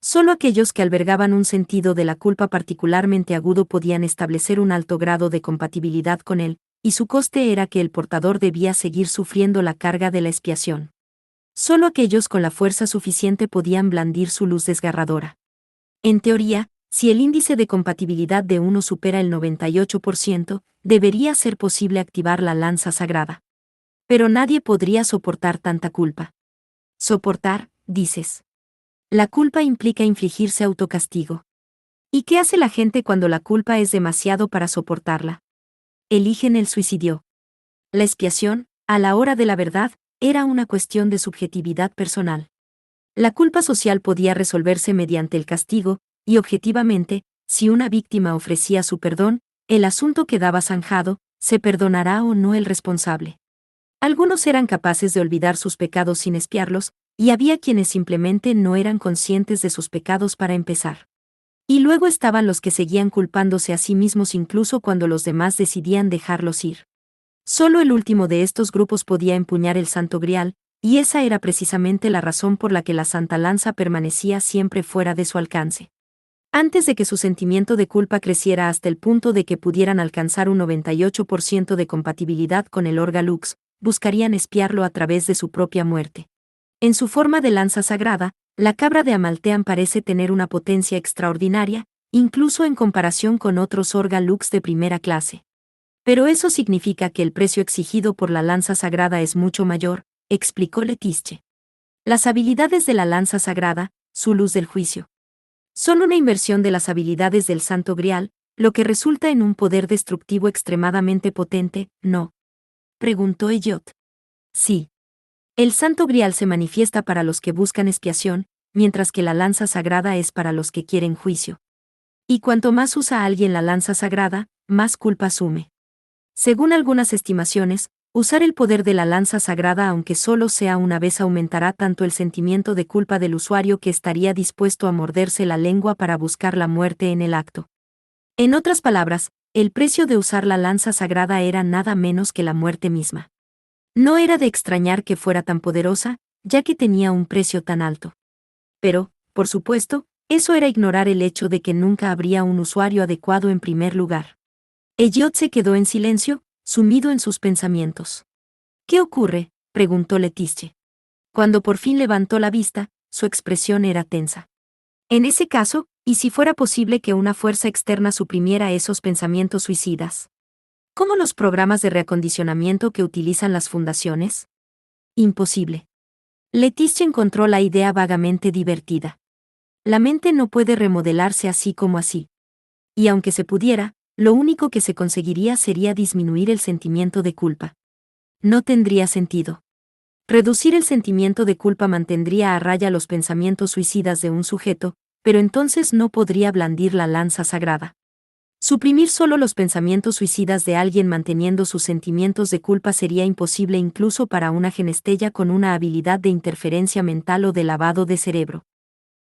Solo aquellos que albergaban un sentido de la culpa particularmente agudo podían establecer un alto grado de compatibilidad con él, y su coste era que el portador debía seguir sufriendo la carga de la expiación. Solo aquellos con la fuerza suficiente podían blandir su luz desgarradora. En teoría, si el índice de compatibilidad de uno supera el 98%, debería ser posible activar la lanza sagrada. Pero nadie podría soportar tanta culpa. Soportar, dices. La culpa implica infligirse autocastigo. ¿Y qué hace la gente cuando la culpa es demasiado para soportarla? Eligen el suicidio. La expiación, a la hora de la verdad, era una cuestión de subjetividad personal. La culpa social podía resolverse mediante el castigo, y objetivamente, si una víctima ofrecía su perdón, el asunto quedaba zanjado, se perdonará o no el responsable. Algunos eran capaces de olvidar sus pecados sin expiarlos, y había quienes simplemente no eran conscientes de sus pecados para empezar. Y luego estaban los que seguían culpándose a sí mismos incluso cuando los demás decidían dejarlos ir. Solo el último de estos grupos podía empuñar el Santo Grial, y esa era precisamente la razón por la que la Santa Lanza permanecía siempre fuera de su alcance. Antes de que su sentimiento de culpa creciera hasta el punto de que pudieran alcanzar un 98% de compatibilidad con el Orgalux, buscarían espiarlo a través de su propia muerte. En su forma de lanza sagrada, la cabra de Amaltean parece tener una potencia extraordinaria, incluso en comparación con otros Orgalux de primera clase. Pero eso significa que el precio exigido por la lanza sagrada es mucho mayor, explicó Letitia. Las habilidades de la lanza sagrada, su luz del juicio, son una inversión de las habilidades del Santo Grial, lo que resulta en un poder destructivo extremadamente potente, ¿no? Preguntó Elliot. Sí. El Santo Grial se manifiesta para los que buscan expiación, mientras que la lanza sagrada es para los que quieren juicio. Y cuanto más usa alguien la lanza sagrada, más culpa asume. Según algunas estimaciones, usar el poder de la lanza sagrada aunque solo sea una vez aumentará tanto el sentimiento de culpa del usuario que estaría dispuesto a morderse la lengua para buscar la muerte en el acto. En otras palabras, el precio de usar la lanza sagrada era nada menos que la muerte misma. No era de extrañar que fuera tan poderosa, ya que tenía un precio tan alto. Pero, por supuesto, eso era ignorar el hecho de que nunca habría un usuario adecuado en primer lugar. Elliot se quedó en silencio, sumido en sus pensamientos. ¿Qué ocurre?, preguntó Leticia. Cuando por fin levantó la vista, su expresión era tensa. En ese caso, ¿y si fuera posible que una fuerza externa suprimiera esos pensamientos suicidas? ¿Cómo los programas de reacondicionamiento que utilizan las fundaciones? Imposible. Leticia encontró la idea vagamente divertida. La mente no puede remodelarse así como así. Y aunque se pudiera, lo único que se conseguiría sería disminuir el sentimiento de culpa. No tendría sentido. Reducir el sentimiento de culpa mantendría a raya los pensamientos suicidas de un sujeto, pero entonces no podría blandir la lanza sagrada. Suprimir solo los pensamientos suicidas de alguien manteniendo sus sentimientos de culpa sería imposible incluso para una genestella con una habilidad de interferencia mental o de lavado de cerebro.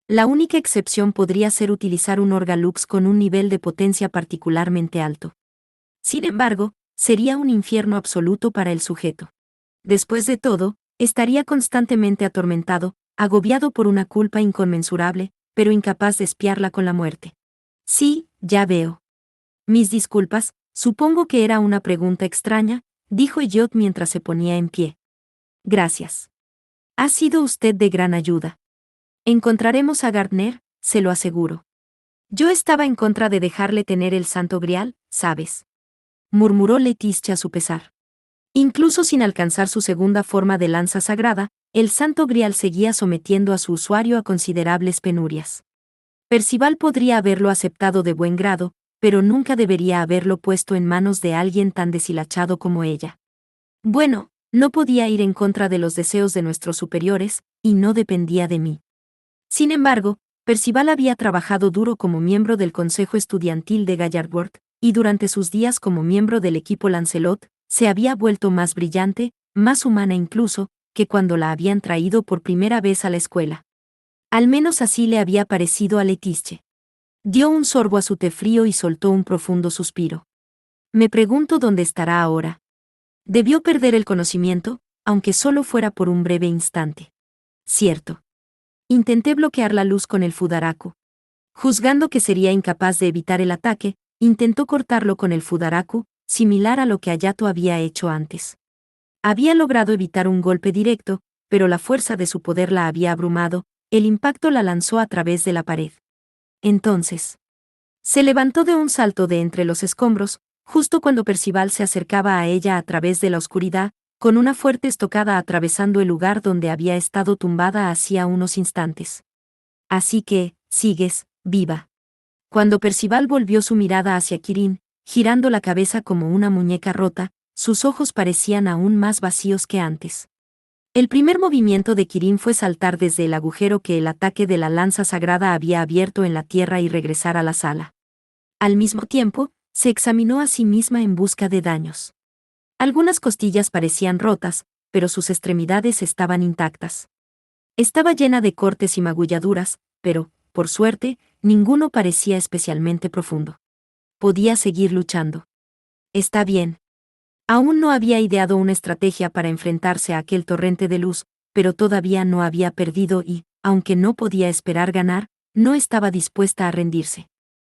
La única excepción podría ser utilizar un Orgalux con un nivel de potencia particularmente alto. Sin embargo, sería un infierno absoluto para el sujeto. Después de todo, estaría constantemente atormentado, agobiado por una culpa inconmensurable, pero incapaz de espiarla con la muerte. Sí, ya veo. Mis disculpas, supongo que era una pregunta extraña, dijo Elliot mientras se ponía en pie. Gracias. Ha sido usted de gran ayuda. Encontraremos a Gardner, se lo aseguro. Yo estaba en contra de dejarle tener el Santo Grial, ¿sabes?, murmuró Leticia a su pesar. Incluso sin alcanzar su segunda forma de lanza sagrada, el Santo Grial seguía sometiendo a su usuario a considerables penurias. Percival podría haberlo aceptado de buen grado, pero nunca debería haberlo puesto en manos de alguien tan deshilachado como ella. Bueno, no podía ir en contra de los deseos de nuestros superiores, y no dependía de mí. Sin embargo, Percival había trabajado duro como miembro del Consejo Estudiantil de Gallardworth, y durante sus días como miembro del equipo Lancelot, se había vuelto más brillante, más humana incluso, que cuando la habían traído por primera vez a la escuela. Al menos así le había parecido a Leticia. Dio un sorbo a su té frío y soltó un profundo suspiro. Me pregunto dónde estará ahora. Debió perder el conocimiento, aunque solo fuera por un breve instante. Cierto. Intenté bloquear la luz con el Fudaraku. Juzgando que sería incapaz de evitar el ataque, intentó cortarlo con el Fudaraku, similar a lo que Hayato había hecho antes. Había logrado evitar un golpe directo, pero la fuerza de su poder la había abrumado, el impacto la lanzó a través de la pared. Entonces, se levantó de un salto de entre los escombros, justo cuando Percival se acercaba a ella a través de la oscuridad, con una fuerte estocada atravesando el lugar donde había estado tumbada hacía unos instantes. Así que, sigues, viva. Cuando Percival volvió su mirada hacia Kirin, girando la cabeza como una muñeca rota, sus ojos parecían aún más vacíos que antes. El primer movimiento de Kirin fue saltar desde el agujero que el ataque de la lanza sagrada había abierto en la tierra y regresar a la sala. Al mismo tiempo, se examinó a sí misma en busca de daños. Algunas costillas parecían rotas, pero sus extremidades estaban intactas. Estaba llena de cortes y magulladuras, pero, por suerte, ninguno parecía especialmente profundo. Podía seguir luchando. Está bien. Aún no había ideado una estrategia para enfrentarse a aquel torrente de luz, pero todavía no había perdido y, aunque no podía esperar ganar, no estaba dispuesta a rendirse.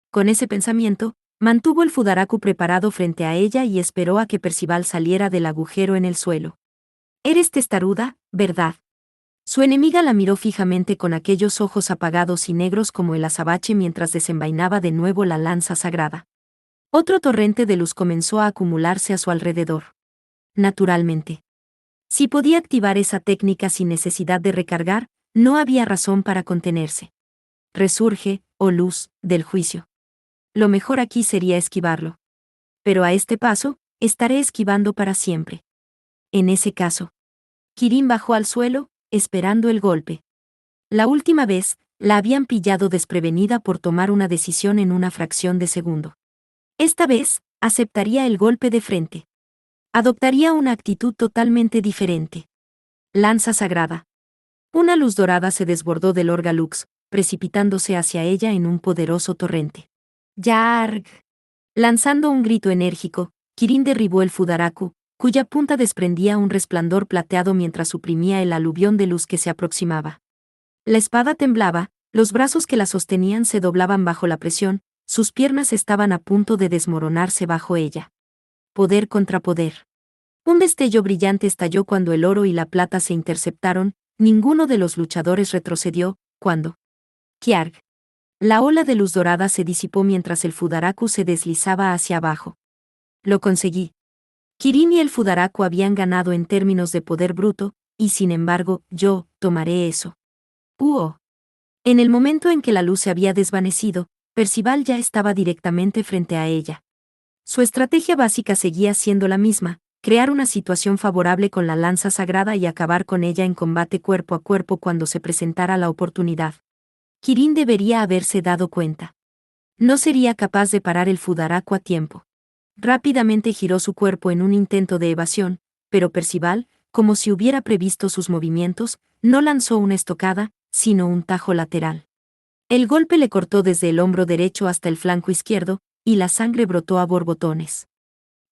Con ese pensamiento, mantuvo el Fudaraku preparado frente a ella y esperó a que Percival saliera del agujero en el suelo. Eres testaruda, ¿verdad? Su enemiga la miró fijamente con aquellos ojos apagados y negros como el azabache mientras desenvainaba de nuevo la lanza sagrada. Otro torrente de luz comenzó a acumularse a su alrededor. Naturalmente. Si podía activar esa técnica sin necesidad de recargar, no había razón para contenerse. Resurge, oh luz, del juicio. Lo mejor aquí sería esquivarlo. Pero a este paso, estaré esquivando para siempre. En ese caso. Kirin bajó al suelo, esperando el golpe. La última vez, la habían pillado desprevenida por tomar una decisión en una fracción de segundo. Esta vez, aceptaría el golpe de frente. Adoptaría una actitud totalmente diferente. Lanza sagrada. Una luz dorada se desbordó del Orga Lux, precipitándose hacia ella en un poderoso torrente. ¡Yarg! Lanzando un grito enérgico, Kirin derribó el Fudaraku, cuya punta desprendía un resplandor plateado mientras suprimía el aluvión de luz que se aproximaba. La espada temblaba, los brazos que la sostenían se doblaban bajo la presión, sus piernas estaban a punto de desmoronarse bajo ella. Poder contra poder. Un destello brillante estalló cuando el oro y la plata se interceptaron, ninguno de los luchadores retrocedió, cuando Kiarg. La ola de luz dorada se disipó mientras el Fudaraku se deslizaba hacia abajo. Lo conseguí. Kirin y el Fudaraku habían ganado en términos de poder bruto, y sin embargo, yo tomaré eso. En el momento en que la luz se había desvanecido, Percival ya estaba directamente frente a ella. Su estrategia básica seguía siendo la misma: crear una situación favorable con la lanza sagrada y acabar con ella en combate cuerpo a cuerpo cuando se presentara la oportunidad. Kirin debería haberse dado cuenta. No sería capaz de parar el Fudaraku a tiempo. Rápidamente giró su cuerpo en un intento de evasión, pero Percival, como si hubiera previsto sus movimientos, no lanzó una estocada, sino un tajo lateral. El golpe le cortó desde el hombro derecho hasta el flanco izquierdo, y la sangre brotó a borbotones.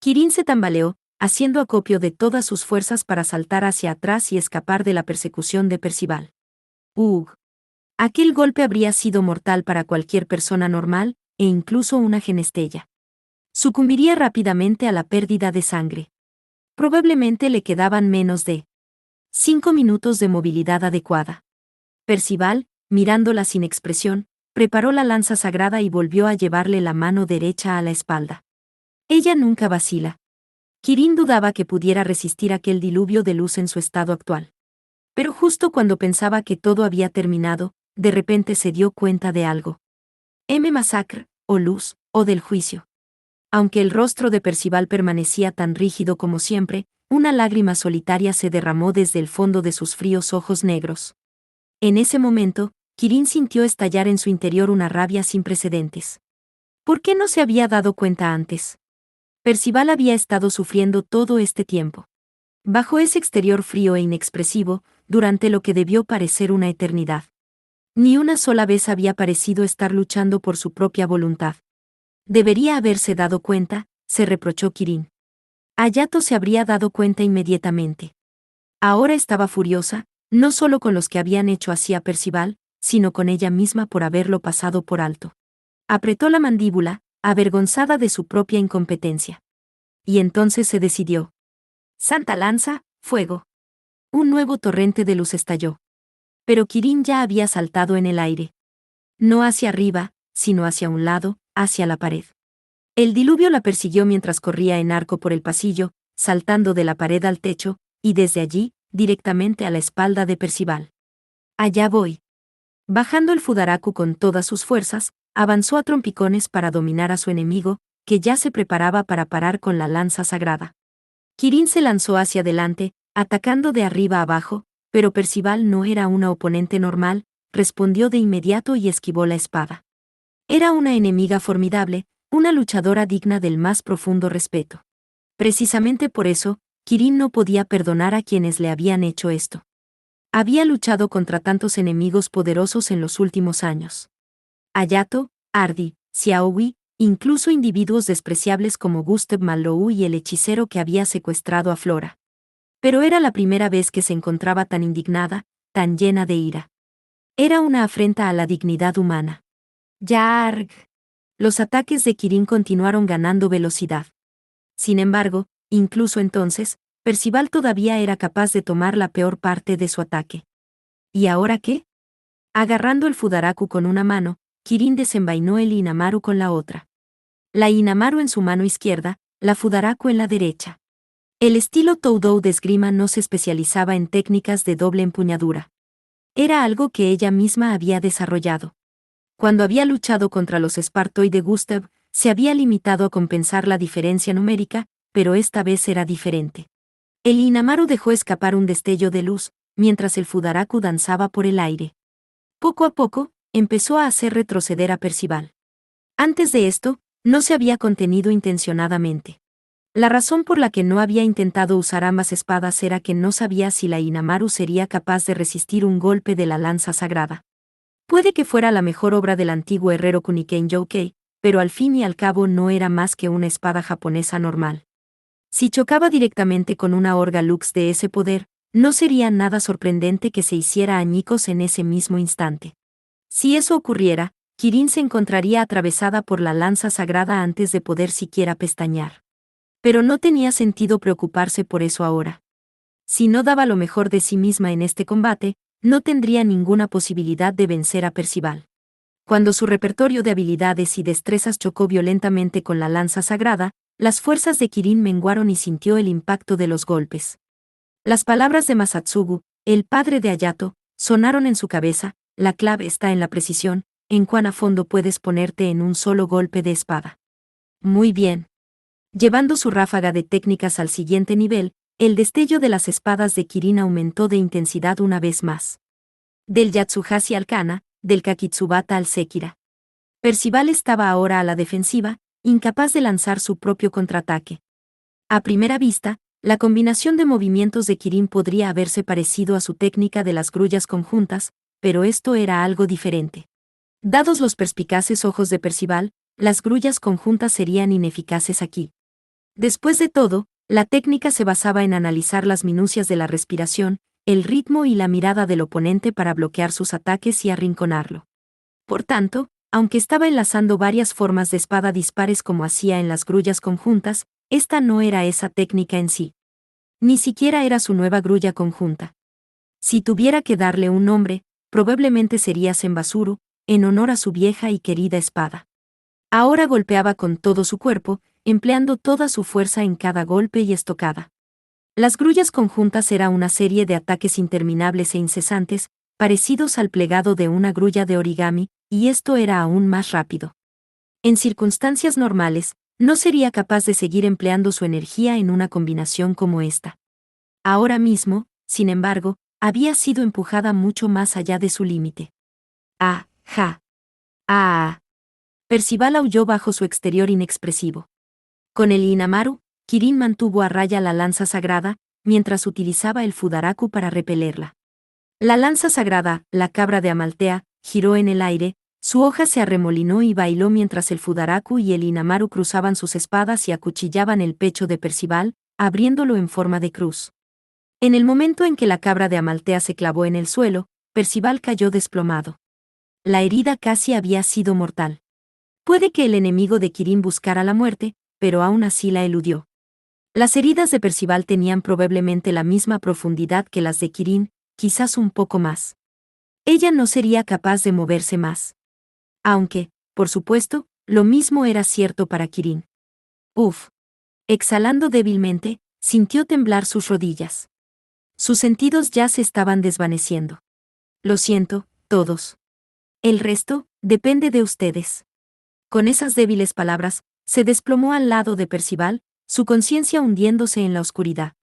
Kirin se tambaleó, haciendo acopio de todas sus fuerzas para saltar hacia atrás y escapar de la persecución de Percival. Aquel golpe habría sido mortal para cualquier persona normal, e incluso una genestella. Sucumbiría rápidamente a la pérdida de sangre. Probablemente le quedaban menos de 5 minutos de movilidad adecuada. Percival, mirándola sin expresión, preparó la lanza sagrada y volvió a llevarle la mano derecha a la espalda. Ella nunca vacila. Kirin dudaba que pudiera resistir aquel diluvio de luz en su estado actual. Pero justo cuando pensaba que todo había terminado, de repente se dio cuenta de algo. Masacre, o luz, o del juicio. Aunque el rostro de Percival permanecía tan rígido como siempre, una lágrima solitaria se derramó desde el fondo de sus fríos ojos negros. En ese momento, Kirin sintió estallar en su interior una rabia sin precedentes. ¿Por qué no se había dado cuenta antes? Percival había estado sufriendo todo este tiempo. Bajo ese exterior frío e inexpresivo, durante lo que debió parecer una eternidad. Ni una sola vez había parecido estar luchando por su propia voluntad. Debería haberse dado cuenta, se reprochó Kirin. Hayato se habría dado cuenta inmediatamente. Ahora estaba furiosa, no solo con los que habían hecho así a Percival, sino con ella misma por haberlo pasado por alto. Apretó la mandíbula, avergonzada de su propia incompetencia. Y entonces se decidió. Santa lanza, fuego. Un nuevo torrente de luz estalló. Pero Kirin ya había saltado en el aire. No hacia arriba, sino hacia un lado, hacia la pared. El diluvio la persiguió mientras corría en arco por el pasillo, saltando de la pared al techo, y desde allí, directamente a la espalda de Percival. Allá voy. Bajando el Fudaraku con todas sus fuerzas, avanzó a trompicones para dominar a su enemigo, que ya se preparaba para parar con la lanza sagrada. Kirin se lanzó hacia adelante, atacando de arriba abajo, pero Percival no era una oponente normal, respondió de inmediato y esquivó la espada. Era una enemiga formidable, una luchadora digna del más profundo respeto. Precisamente por eso, Kirin no podía perdonar a quienes le habían hecho esto. Había luchado contra tantos enemigos poderosos en los últimos años. Hayato, Ardi, Xiaohui, incluso individuos despreciables como Gustav Malou y el hechicero que había secuestrado a Flora. Pero era la primera vez que se encontraba tan indignada, tan llena de ira. Era una afrenta a la dignidad humana. ¡Yarg! Los ataques de Kirin continuaron ganando velocidad. Sin embargo, incluso entonces, Percival todavía era capaz de tomar la peor parte de su ataque. ¿Y ahora qué? Agarrando el Fudaraku con una mano, Kirin desenvainó el Inamaru con la otra. La Inamaru en su mano izquierda, la Fudaraku en la derecha. El estilo Toudou de esgrima no se especializaba en técnicas de doble empuñadura. Era algo que ella misma había desarrollado. Cuando había luchado contra los Spartoi de Gustav, se había limitado a compensar la diferencia numérica, pero esta vez era diferente. El Inamaru dejó escapar un destello de luz, mientras el Fudaraku danzaba por el aire. Poco a poco, empezó a hacer retroceder a Percival. Antes de esto, no se había contenido intencionadamente. La razón por la que no había intentado usar ambas espadas era que no sabía si la Inamaru sería capaz de resistir un golpe de la lanza sagrada. Puede que fuera la mejor obra del antiguo herrero Kuniken Youkei, pero al fin y al cabo no era más que una espada japonesa normal. Si chocaba directamente con una Orga Lux de ese poder, no sería nada sorprendente que se hiciera añicos en ese mismo instante. Si eso ocurriera, Kirin se encontraría atravesada por la lanza sagrada antes de poder siquiera pestañear. Pero no tenía sentido preocuparse por eso ahora. Si no daba lo mejor de sí misma en este combate, no tendría ninguna posibilidad de vencer a Percival. Cuando su repertorio de habilidades y destrezas chocó violentamente con la lanza sagrada, las fuerzas de Kirin menguaron y sintió el impacto de los golpes. Las palabras de Masatsugu, el padre de Hayato, sonaron en su cabeza: la clave está en la precisión, en cuán a fondo puedes ponerte en un solo golpe de espada. Muy bien. Llevando su ráfaga de técnicas al siguiente nivel, el destello de las espadas de Kirin aumentó de intensidad una vez más. Del Yatsuhashi al Kana, del Kakitsubata al Sekira. Percival estaba ahora a la defensiva, incapaz de lanzar su propio contraataque. A primera vista, la combinación de movimientos de Kirin podría haberse parecido a su técnica de las grullas conjuntas, pero esto era algo diferente. Dados los perspicaces ojos de Percival, las grullas conjuntas serían ineficaces aquí. Después de todo, la técnica se basaba en analizar las minucias de la respiración, el ritmo y la mirada del oponente para bloquear sus ataques y arrinconarlo. Por tanto, aunque estaba enlazando varias formas de espada dispares como hacía en las grullas conjuntas, esta no era esa técnica en sí. Ni siquiera era su nueva grulla conjunta. Si tuviera que darle un nombre, probablemente sería Senbasuru, en honor a su vieja y querida espada. Ahora golpeaba con todo su cuerpo, empleando toda su fuerza en cada golpe y estocada. Las grullas conjuntas era una serie de ataques interminables e incesantes, parecidos al plegado de una grulla de origami, y esto era aún más rápido. En circunstancias normales, no sería capaz de seguir empleando su energía en una combinación como esta. Ahora mismo, sin embargo, había sido empujada mucho más allá de su límite. ¡Ah, ja! ¡Ah! Percival aulló bajo su exterior inexpresivo. Con el Inamaru, Kirin mantuvo a raya la lanza sagrada, mientras utilizaba el Fudaraku para repelerla. La lanza sagrada, la cabra de Amaltea, giró en el aire, su hoja se arremolinó y bailó mientras el Fudaraku y el Inamaru cruzaban sus espadas y acuchillaban el pecho de Percival, abriéndolo en forma de cruz. En el momento en que la cabra de Amaltea se clavó en el suelo, Percival cayó desplomado. La herida casi había sido mortal. Puede que el enemigo de Kirin buscara la muerte, pero aún así la eludió. Las heridas de Percival tenían probablemente la misma profundidad que las de Kirin, quizás un poco más. Ella no sería capaz de moverse más. Aunque, por supuesto, lo mismo era cierto para Kirin. Uf. Exhalando débilmente, sintió temblar sus rodillas. Sus sentidos ya se estaban desvaneciendo. Lo siento, todos. El resto, depende de ustedes. Con esas débiles palabras, se desplomó al lado de Percival, su conciencia hundiéndose en la oscuridad.